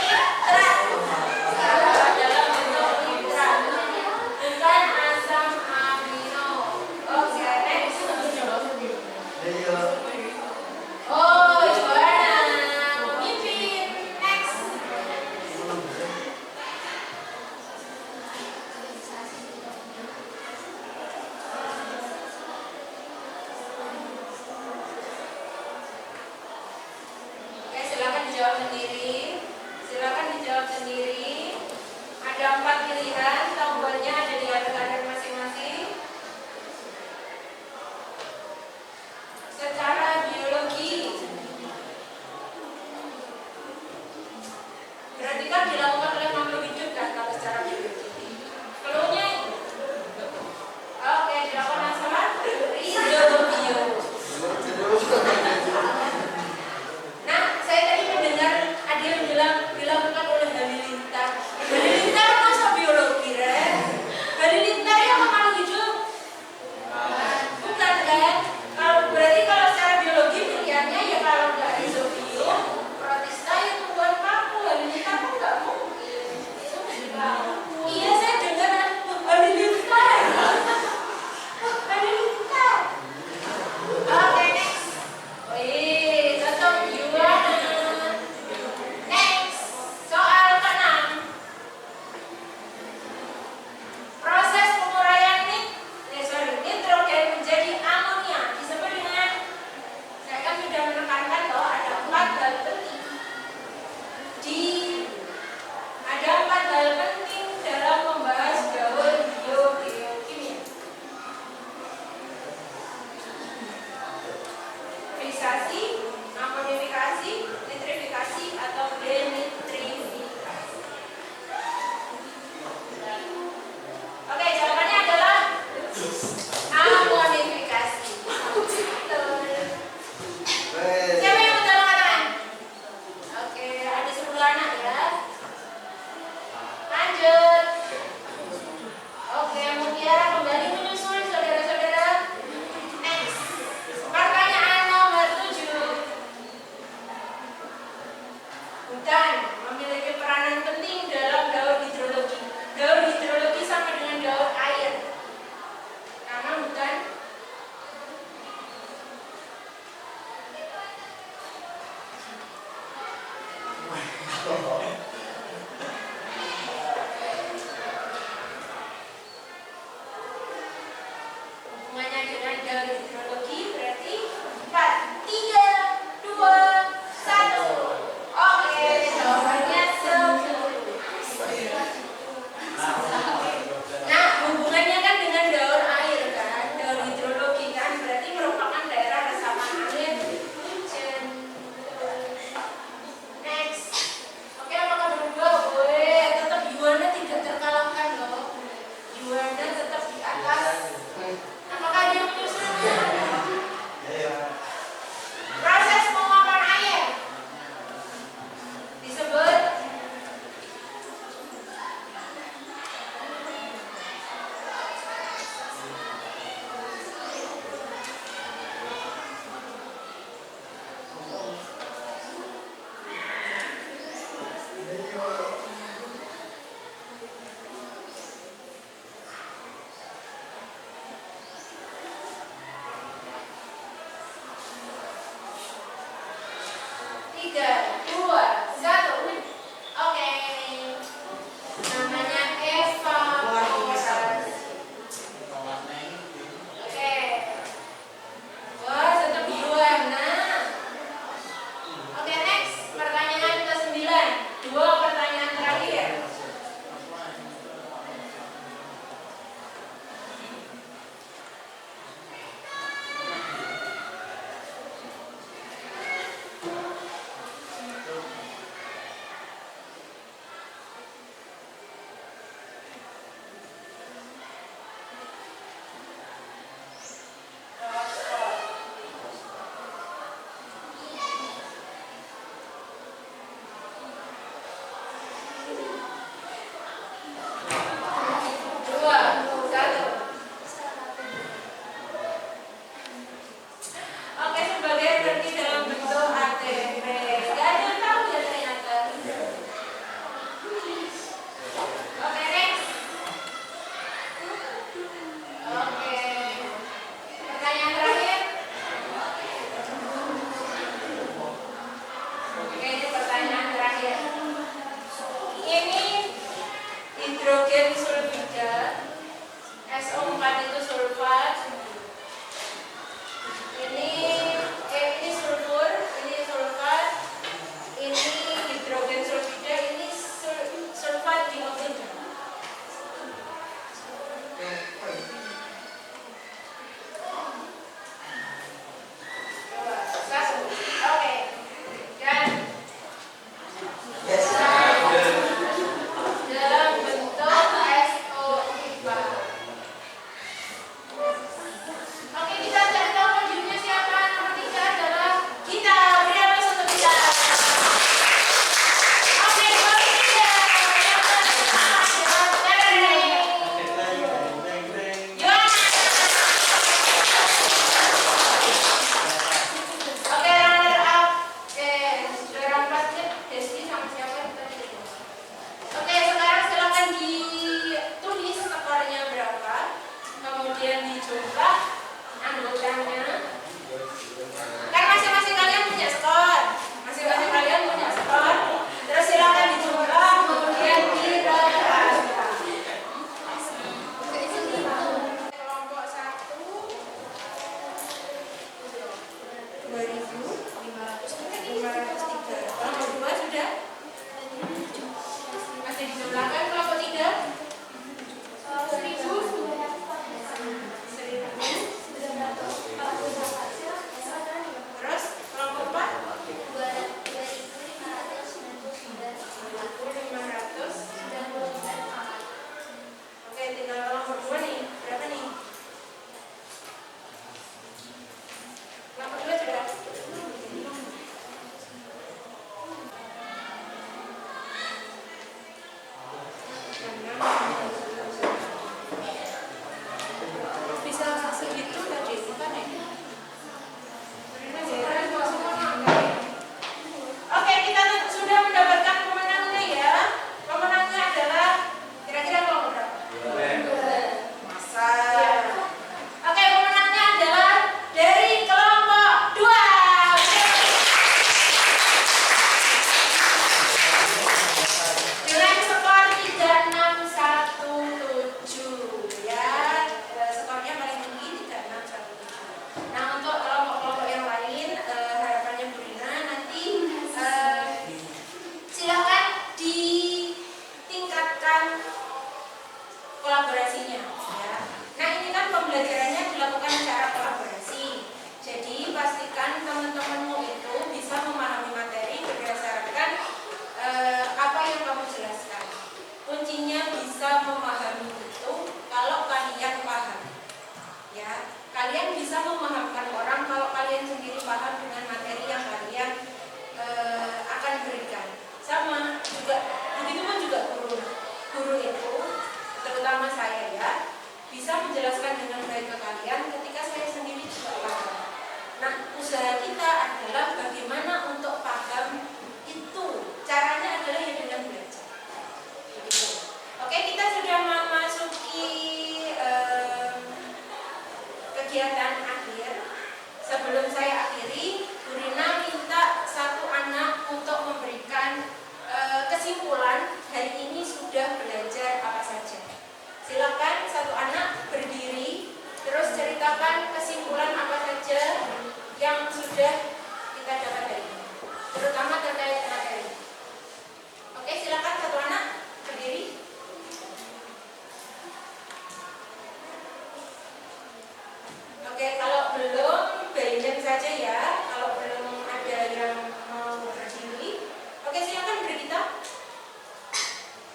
nitrat. Dalam bentuk nitrat, bukan asam amino. Oke, next. Oh, Joanna memimpin. Next. dijumlah anggotanya. Kan masing-masing kalian punya skor. Masing-masing kalian punya skor. Terus silakan dijumlah kemudian dirahasiakan. Kelompok 1 2.503. Kelompok 2 sudah? Masih dijumlahkan. Kelompok 3 terus kelompok 4 2.500. Oke, tinggal kelompok 2 nih. Berapa nih? Kelompok 2 sudah? Bisa segitu tadi bukan ya? Oke, kita sudah mendapatkan pemenangnya ya. Pemenangnya adalah kira-kira kelompok berapa? Masa. Oke, pemenangnya adalah dari kelompok 2. Dengan skor 3617 ya. Skornya paling tinggi 3617. Nah, untuk kelompok-kelompok yang lain harapannya Bu Rina nanti silakan ditingkatkan kolaborasinya ya. Nah, ini kan pembelajarannya dilakukan secara kolaborasi. Jadi pastikan teman-temanmu itu bisa memahami materi berdasarkan apa yang kamu jelaskan. Kuncinya bisa memahami itu kalau kalian paham. Ya, kalian bisa memahamkan orang kalau kalian sendiri paham dengan materi yang kalian akan berikan. Sama juga, begitu pun juga guru itu, terutama saya ya, bisa menjelaskan dengan baik ke kalian ketika saya sendiri juga paham. Nah, usaha kita adalah bagaimana untuk paham itu. Caranya adalah ya dengan belajar. Begitu. Oke, kita sudah memasuki kegiatan akhir. Sebelum saya akhiri, Bu Rina minta satu anak untuk memberikan kesimpulan hari ini sudah belajar apa saja. Silakan satu anak berdiri, terus ceritakan kesimpulan apa saja yang sudah kita dapat hari ini, terutama terkait materi. Oke, silakan satu anak berdiri. Oke, kalau belum bayangin saja ya. Kalau belum ada yang mau berdiri, oke silakan berita.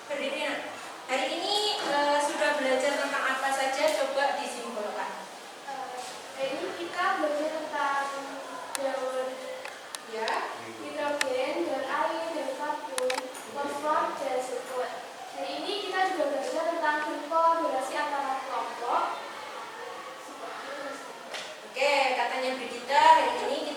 Berdiri nak. Hari ini sudah belajar tentang apa saja? Coba disimpulkan. Hari ini kita belajar tentang daun Ya. hidrogen, daun air, daun karbon, fosfor, dan sulfur. Hari ini kita juga belajar tentang kolaborasi antara kelompok. Oke, katanya Brigita hari ini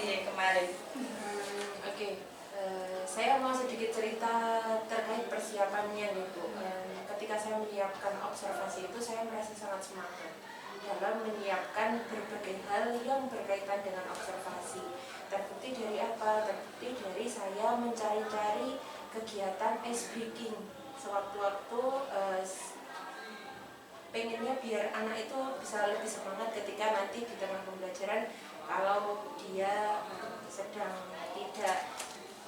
observasi kemarin? Oke. Saya mau sedikit cerita terkait persiapannya nih Bu. Ketika saya menyiapkan observasi itu saya merasa sangat semangat dalam menyiapkan berbagai hal yang berkaitan dengan observasi. Terbukti dari apa? Terbukti dari saya mencari-cari kegiatan ice breaking. Sewaktu-waktu pengennya biar anak itu bisa lebih semangat ketika nanti di tengah pembelajaran, kalau dia sedang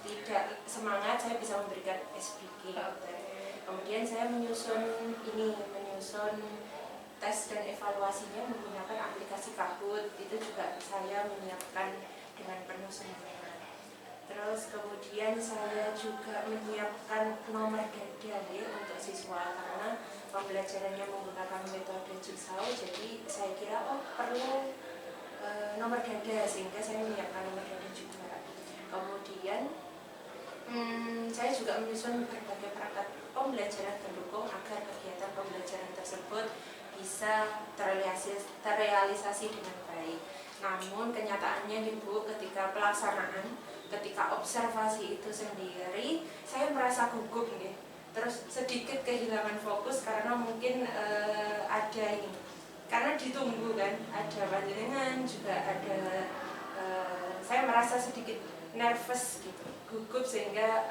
tidak semangat, saya bisa memberikan ice breaking. Kemudian saya menyusun tes dan evaluasinya menggunakan aplikasi Kahoot. Itu juga saya menyiapkan dengan penuh semangat. Terus kemudian saya juga menyiapkan nomor dada untuk siswa karena pembelajarannya menggunakan metode jigsaw, jadi saya kira perlu nomor dada, sehingga saya menyiapkan nomor dada juga. Kemudian saya juga menyusun berbagai perangkat pembelajaran pendukung agar kegiatan pembelajaran tersebut bisa terrealisasi dengan baik. Namun kenyataannya nih Bu, ketika pelaksanaan, ketika observasi itu sendiri, saya merasa gugup nih. Terus sedikit kehilangan fokus karena mungkin ada ini, karena ditunggu kan, ada panjenengan juga ada, saya merasa sedikit nervous gitu, gugup sehingga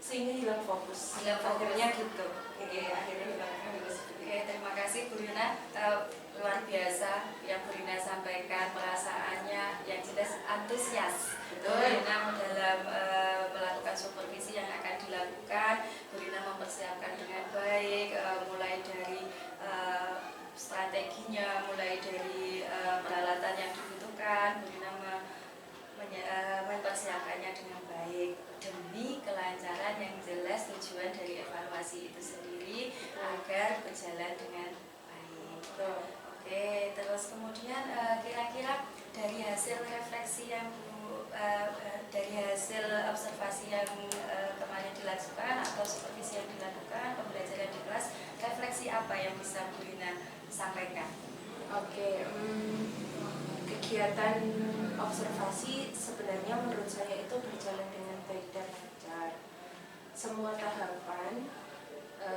sehingga hilang fokus. Akhirnya gitu. Akhirnya hilang fokus. Terima kasih Bu Rina, luar biasa yang Bu Rina sampaikan, perasaannya yang jelas antusias. Bu Rina dalam melakukan supervisi yang akan dilakukan, Bu Rina mempersiapkan dengan baik, mulai dari strateginya, mulai dari peralatan yang dibutuhkan. Bu Rina mempersiapkannya dengan baik demi kelancaran yang jelas. Tujuan dari evaluasi itu sendiri agar berjalan dengan baik. Oke, terus kemudian kira-kira dari hasil refleksi yang dari hasil observasi yang kemarin dilakukan atau supervisi yang dilakukan, pembelajaran di kelas, refleksi apa yang bisa Bu Rina sampaikan? Oke, kegiatan observasi sebenarnya menurut saya itu berjalan dengan baik dan lancar. Semua tahapan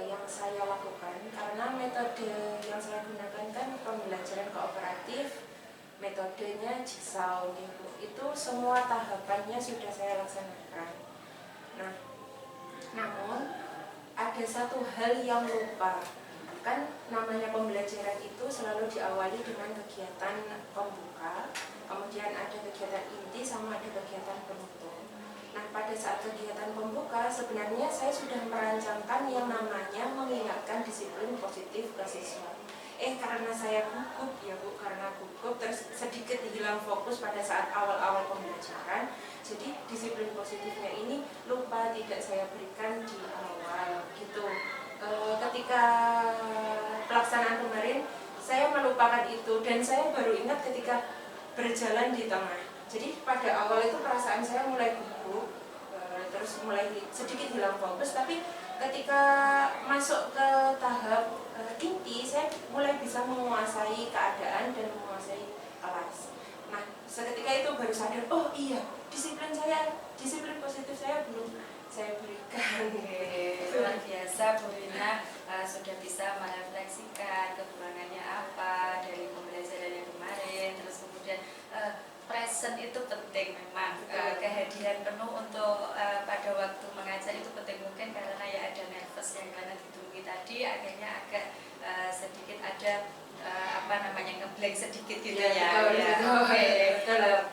yang saya lakukan, karena metode yang saya gunakan kan pembelajaran kooperatif, metodenya jigsaw gitu. Itu semua tahapannya sudah saya laksanakan. Nah, namun ada satu hal yang lupa. Kan namanya pembelajaran itu selalu diawali dengan kegiatan pembuka, kemudian ada kegiatan inti sama ada kegiatan penutup. Nah, pada saat kegiatan pembuka sebenarnya saya sudah merancangkan yang namanya mengingatkan disiplin positif ke siswa. Karena saya gugup ya Bu, karena gugup terus sedikit hilang fokus pada saat awal-awal pembelajaran. Jadi disiplin positifnya ini lupa tidak saya berikan di awal gitu. Ketika pelaksanaan kemarin saya melupakan itu dan saya baru ingat ketika berjalan di tengah. Jadi pada awal itu perasaan saya mulai gugup, terus mulai sedikit hilang fokus, tapi ketika masuk ke tahap inti saya mulai bisa menguasai keadaan dan menguasai kelas. Nah, seketika itu baru sadar, oh iya, disiplin positif saya belum saya berikan. Luar biasa Bu Rina sudah bisa merefleksikan kekurangannya apa dari pembelajaran yang kemarin. Terus kemudian present itu penting memang, kehadiran penuh untuk pada waktu mengajar itu penting. Mungkin karena ya ada nervous yang karena ditunggu tadi, akhirnya agak sedikit ada ngeblank sedikit gitu ya.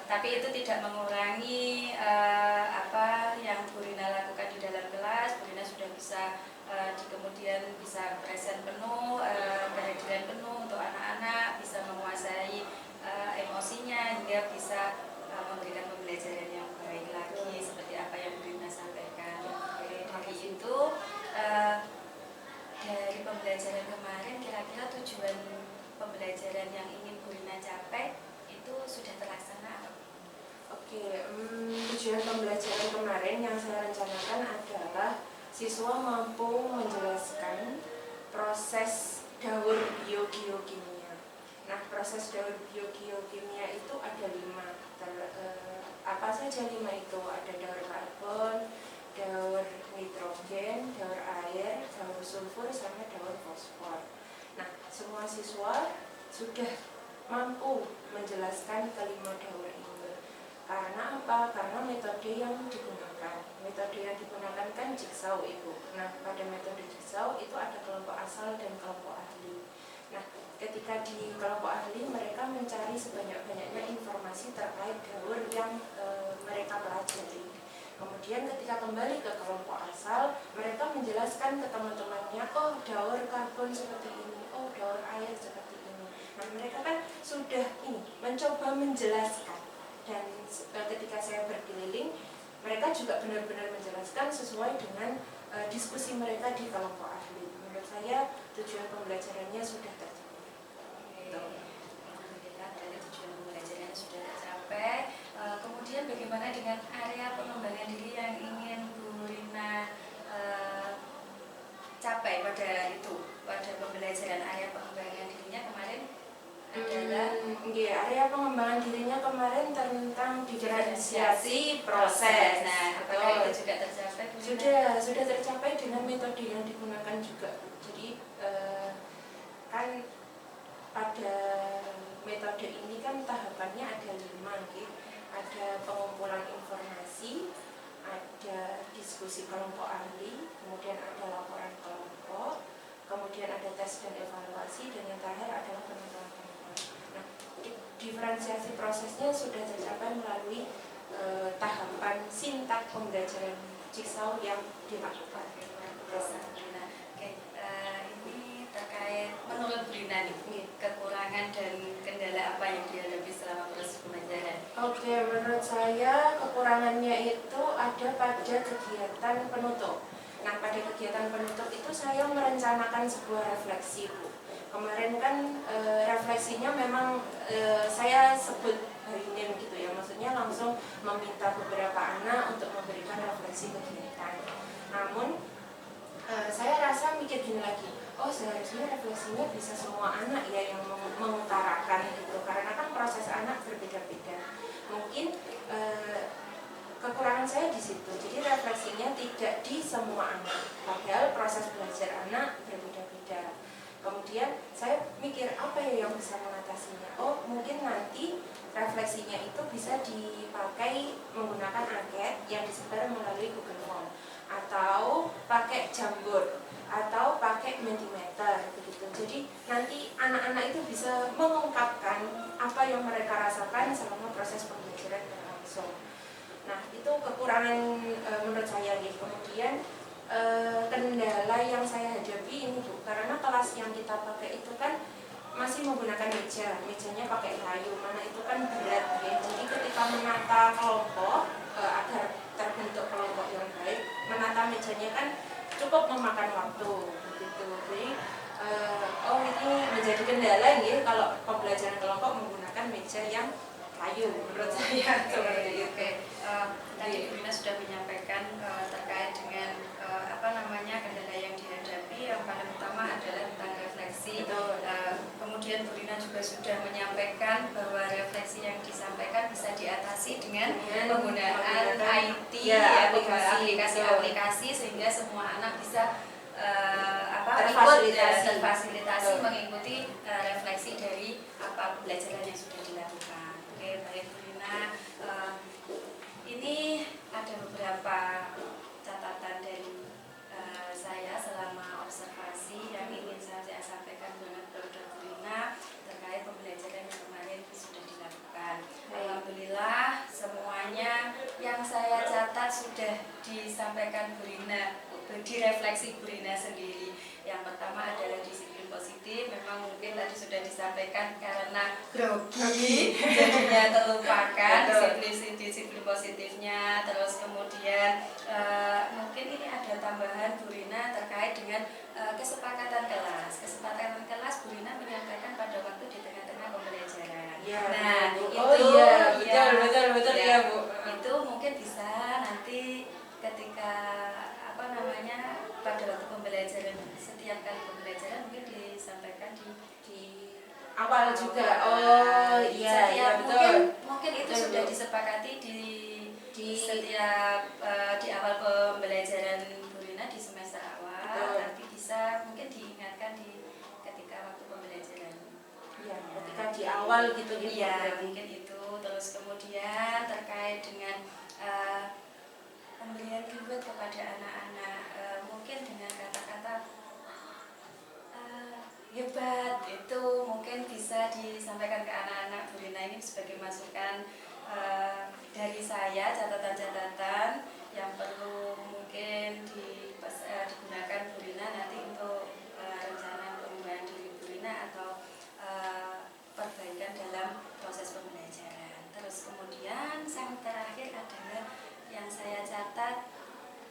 Tapi itu tidak mengurangi apa yang Bu Rina lakukan di dalam kelas. Bu Rina sudah bisa kemudian bisa present penuh, kehadiran penuh untuk anak-anak, bisa menguasai emosinya hingga bisa memberikan pembelajaran yang baik lagi seperti apa yang Bu Rina sampaikan. Dari itu dari pembelajaran kemarin, kira-kira tujuan pembelajaran yang ingin Bu Rina capai itu sudah terlaksana atau? Oke, tujuan pembelajaran kemarin yang saya rencanakan adalah siswa mampu menjelaskan proses daur biogeokimia. Nah, proses daur biogeokimia itu ada 5. Apa saja 5 itu? Ada daur karbon, daur nitrogen, daur air, daur sulfur, sama daur fosfor. Nah, semua siswa sudah mampu menjelaskan kelima daur ini. Karena apa? Karena metode yang digunakan. Metode yang digunakan kan jigsaw, Ibu. Nah, pada metode jigsaw itu ada kelompok asal dan kelompok ahli. Nah, ketika di kelompok ahli mereka mencari sebanyak-banyaknya informasi terkait daur yang mereka pelajari. Kemudian ketika kembali ke kelompok asal, mereka menjelaskan ke teman-temannya, oh daur karbon seperti ini, oh daur air seperti ini. Nah, mereka kan sudah mencoba menjelaskan. Dan ketika saya berkeliling, mereka juga benar-benar menjelaskan sesuai dengan diskusi mereka di kelompok ahli. Menurut saya tujuan pembelajarannya sudah tercapai. Alhamdulillah, dari tujuan pembelajarannya sudah tercapai. Kemudian bagaimana dengan area pengembangan diri yang ingin Bu Rina capai pada pembelajaran area pengembangan dirinya kemarin adalah area pengembangan dirinya kemarin tentang diferensiasi proses. Nah, apakah itu juga tercapai? Sudah tercapai dengan metode yang digunakan juga. Jadi kan pada metode ini kan tahapannya ada 5, gitu. Ada pengumpulan informasi, ada diskusi kelompok ahli, kemudian ada laporan kelompok, kemudian ada tes dan evaluasi, dan yang terakhir adalah penentuan kelompok. Nah, diferensiasi prosesnya sudah tercapai melalui tahapan sintak pembelajaran jigsaw yang dilakukan. Ini terkait menurut Bu Rina nih, kekurangan dan kendala apa yang dihadapi selama proses pembelajaran? Oke, menurut saya kekurangannya itu ada pada kegiatan penutup. Nah, pada kegiatan penutup itu saya merencanakan sebuah refleksi, Bu. Kemarin kan refleksinya memang saya sebut harian gitu ya, maksudnya langsung meminta beberapa anak untuk memberikan refleksi kegiatan. Namun saya rasa mikir gini lagi, oh seharusnya refleksinya bisa semua anak ya yang mengutarakan gitu, karena kan proses anak berbeda-beda. Mungkin kekurangan saya di situ, jadi refleksinya tidak di semua anak, padahal proses belajar anak berbeda-beda. Kemudian saya mikir apa ya yang bisa mengatasinya. Oh, mungkin nanti refleksinya itu bisa dipakai menggunakan angket yang disebar melalui Google Form, atau pakai Jamboard, atau pakai Mentimeter begitu. Jadi nanti anak-anak itu bisa mengungkapkan apa yang mereka rasakan selama proses pembelajaran berlangsung. Nah, itu kekurangan menurut saya gitu. Kemudian kendala yang saya hadapi ini, Bu, karena kelas yang kita pakai itu kan masih menggunakan mejanya pakai kayu, mana itu kan berat ya. Jadi ketika menata kelompok agar terbentuk kelompok yang baik, menata mejanya kan cukup memakan waktu begitu. Jadi ini menjadi kendala ya kalau pembelajaran kelompok menggunakan meja yang kayu menurut saya. Tadi Bu Rina sudah menyampaikan terkait dengan kendala yang dihadapi. Yang paling utama adalah tentang refleksi. Kemudian Bu Rina juga sudah menyampaikan bahwa refleksi yang disampaikan bisa diatasi dengan penggunaan IT, aplikasi, sehingga semua anak bisa terfasilitasi mengikuti refleksi dari pembelajaran yang sudah dilakukan. Oke, baik Bu Rina. Ini ada beberapa catatan dari saya selama observasi yang ingin saya sampaikan dengan Dr. Bu Rina terkait pembelajaran yang kemarin sudah dilakukan. Alhamdulillah semuanya yang saya catat sudah disampaikan Bu Rina, direfleksi Bu Rina sendiri. Yang pertama adalah disiplin positif. Memang mungkin tadi sudah disampaikan karena grogi jadinya terlupakan disiplin positifnya. Terus kemudian mungkin ini ada tambahan Bu Rina terkait dengan kesepakatan kelas. Kesepakatan kelas Bu Rina menyampaikan pada waktu di tengah-tengah pembelajaran. Ya, betul ya Bu. Itu mungkin bisa nanti ketika pada waktu pembelajaran, setiap kali pembelajaran mungkin disampaikan di Awal juga. Oh iya, iya Setiap betul. mungkin itu Betul, sudah Bu. disepakati di Di- setiap di awal pembelajaran Bu Rina di semester awal, Betul. tapi bisa mungkin diingatkan ketika waktu pembelajaran. Iya, ketika di awal gitu gitu. Iya, mungkin itu. Terus kemudian terkait dengan pemberian reward kepada anak-anak, mungkin dengan kata-kata hebat, itu mungkin bisa disampaikan ke anak-anak Bu Rina ini sebagai masukan dari saya, catatan-catatan yang perlu mungkin digunakan Bu Rina nanti untuk rencana pengembangan diri Bu Rina atau perbaikan dalam proses pembelajaran. Terus kemudian yang terakhir adalah yang saya catat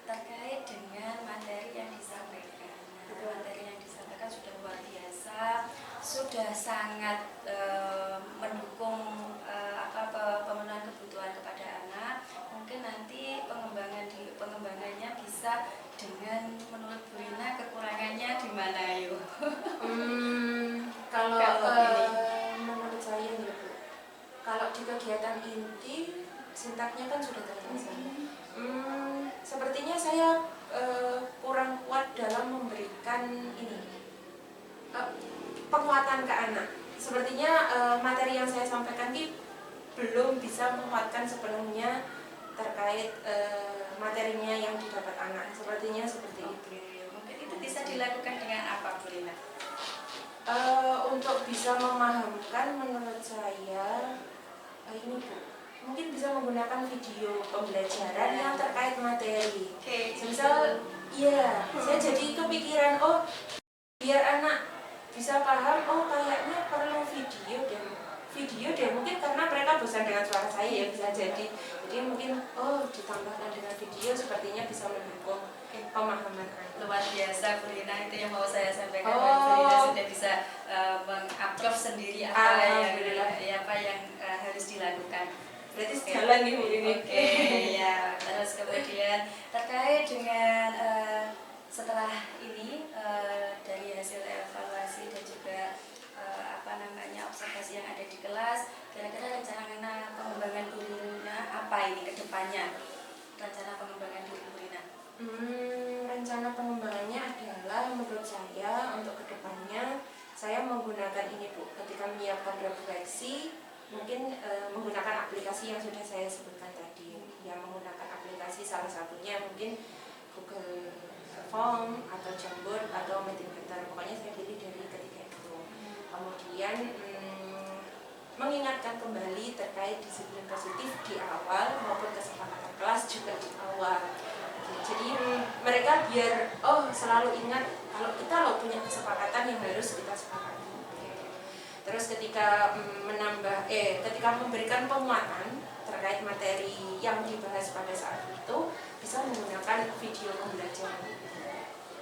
terkait dengan materi yang disampaikan. Materi yang disampaikan sudah luar biasa, sudah sangat mendukung pemenuhan kebutuhan kepada anak. Mungkin nanti pengembangannya bisa dengan menurut Bu Rina kekurangannya di mana yuk? Kalau Kalau menurut saya ya Bu, kalau di kegiatan inti sintaknya kan sudah terlaksana. Sepertinya saya kurang kuat dalam memberikan ini penguatan ke anak. Sepertinya materi yang saya sampaikan ini belum bisa menguatkan sepenuhnya terkait materinya yang didapat anak. Sepertinya seperti itu. Mungkin itu bisa dilakukan dengan apa Bu Rina? Untuk bisa memahamkan menurut saya ini Bu, mungkin bisa menggunakan video pembelajaran yang terkait materi. Oke, Misal, iya, saya jadi kepikiran, oh biar anak bisa paham, oh kayaknya perlu video deh, mungkin karena mereka bosan dengan suara saya ya bisa jadi mungkin oh ditambahkan dengan video sepertinya bisa mendukung pemahaman anak. Luar biasa Bu Rina, itu yang mau saya sampaikan. Oh. Bu Rina sudah bisa mengupload sendiri apa yang harus dilakukan. Berarti Oke. sejalan nih Bu ini. Oke, ya. Terus kemudian terkait dengan setelah ini dari hasil evaluasi dan juga observasi yang ada di kelas, kira-kira rencana pengembangan Bu Rina apa ini ke depannya? Rencana pengembangan diri Bu Rina? Rencana pengembangannya adalah menurut saya untuk kedepannya saya menggunakan ini Bu, ketika menyiapkan refleksi mungkin menggunakan aplikasi yang sudah saya sebutkan tadi, yang menggunakan aplikasi salah satunya mungkin Google Form atau Jamboard atau Metimeter, pokoknya saya pilih dari ketiga itu. Kemudian mengingatkan kembali terkait disiplin positif di awal maupun kesepakatan kelas juga di awal. Jadi mereka biar selalu ingat kalau kita punya kesepakatan yang harus kita sepakati. Terus ketika ketika memberikan penguatan terkait materi yang dibahas pada saat itu bisa menggunakan video pembelajaran.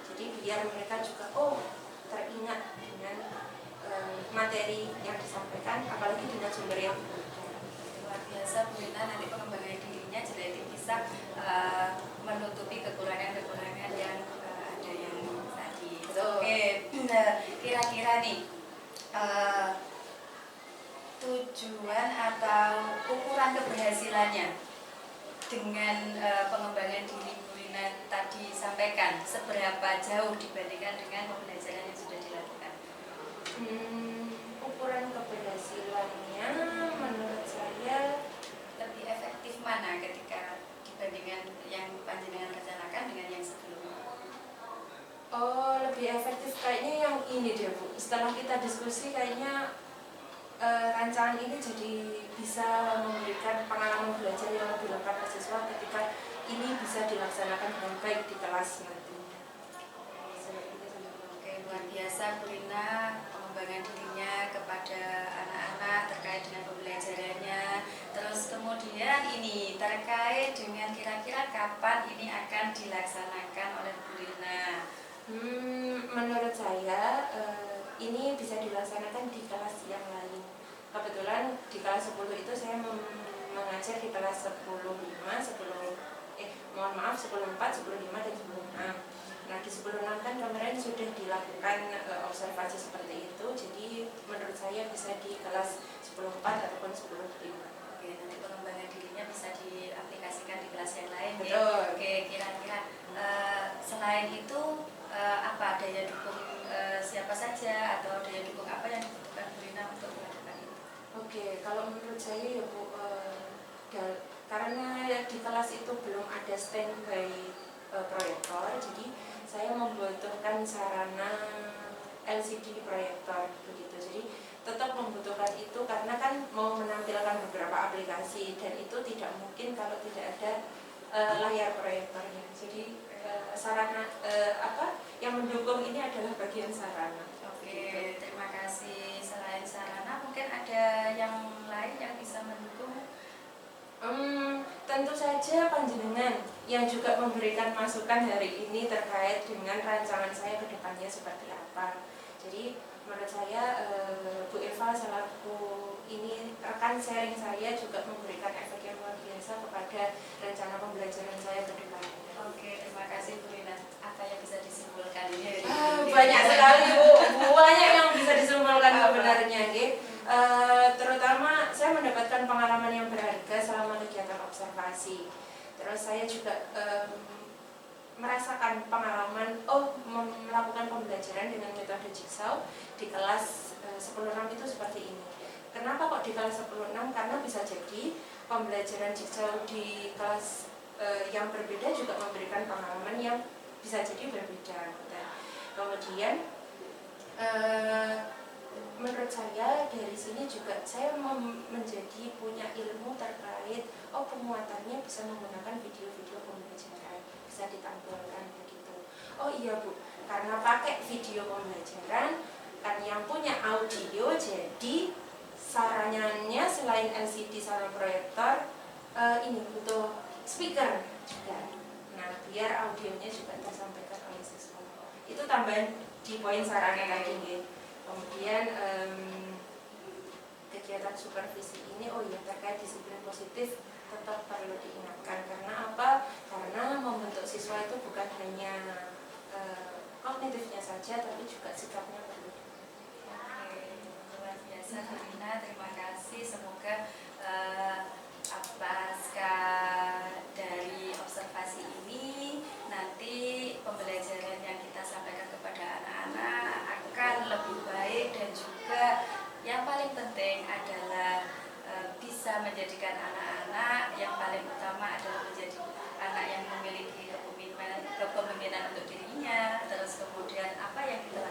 Jadi biar mereka juga teringat dengan materi yang disampaikan, apalagi dengan sumber yang berbeda. Luar biasa Bu Rina, nanti pengembangan dirinya jadi bisa menutupi kekurangan-kekurangan yang ada yang tadi. Oke, kira-kira nih tujuan atau ukuran keberhasilannya dengan pengembangan diri Bu Rina tadi sampaikan seberapa jauh dibandingkan dengan pembelajaran yang sudah dilakukan? Ukuran keberhasilannya menurut saya Lebih efektif mana ketika dibandingkan yang panjenengan rencanakan dengan yang sebelumnya? lebih efektif kayaknya yang ini deh Bu. Setelah kita diskusi kayaknya rancangan ini jadi bisa memberikan pengalaman belajar yang lebih lengkap ke siswa ketika ini bisa dilaksanakan dengan baik di kelas nantinya. Oke, luar biasa Bu Rina pengembangan dirinya kepada anak-anak terkait dengan pembelajarannya. Terus kemudian ini terkait dengan kira-kira kapan ini akan dilaksanakan oleh Bu Rina? Menurut saya ini bisa dilaksanakan di kelas yang lain. Kebetulan di kelas 10 itu saya mengajar di kelas 10.5, 10.4, 10.5 dan 10.6. Nah di 10.6 kan kemarin sudah dilakukan observasi seperti itu, jadi menurut saya bisa di kelas 10.4 ataupun 10.5. Oke, nanti pengembangan dirinya bisa diaplikasikan di kelas yang lain. Betul. Ya. Oke, kira-kira selain itu apa daya dukung siapa saja atau daya dukung apa yang dibutuhkan Bu Rina untuk melakukan itu? Oke, kalau menurut saya ya Bu, karena di kelas itu belum ada standby proyektor, jadi saya membutuhkan sarana LCD proyektor begitu. Jadi tetap membutuhkan itu karena kan mau menampilkan beberapa aplikasi dan itu tidak mungkin kalau tidak ada layar proyektornya. Jadi sarana apa yang mendukung ini adalah bagian sarana. Oke, terima kasih. Selain sarana, mungkin ada yang lain yang bisa mendukung? Tentu saja panjenengan yang juga memberikan masukan hari ini terkait dengan rancangan saya ke depannya seperti apa. Jadi menurut saya Bu Eva selaku ini rekan sharing saya juga memberikan efek yang luar biasa kepada rencana pembelajaran saya ke depannya. Oke, terima kasih Bu Rina. Apa yang bisa disimpulkan? Banyak sekali Bu, banyak yang bisa disimpulkan sebenarnya, terutama saya mendapatkan pengalaman yang berharga selama kegiatan observasi. Terus saya juga merasakan pengalaman melakukan pembelajaran dengan metode jigsaw di kelas 10.6 itu seperti ini. Kenapa kok di kelas 10.6? Karena bisa jadi pembelajaran jigsaw di kelas yang berbeda juga memberikan pengalaman yang bisa jadi berbeda. Nah, kemudian menurut saya dari sini juga saya menjadi punya ilmu terkait penguatannya bisa menggunakan video-video pembelajaran, bisa ditampilkan begitu. Oh iya Bu, karena pakai video pembelajaran kan yang punya audio, jadi sarannya selain LCD sama proyektor ini butuh speaker juga. Nah biar audionya juga tersampaikan oleh siswa. Itu tambahan di poin sarana tadi. Kemudian kegiatan supervisi ini terkait disiplin positif tetap perlu diingatkan. Karena apa? Karena membentuk siswa itu bukan hanya kognitifnya saja, tapi juga sikapnya perlu. Oke, luar biasa Bu Rina, terima kasih. Semoga pasca dari observasi ini nanti pembelajaran yang kita sampaikan kepada anak-anak akan lebih baik dan juga yang paling penting adalah bisa menjadikan anak-anak yang paling utama adalah menjadi anak yang memiliki kepemimpinan untuk dirinya, terus kemudian apa yang kita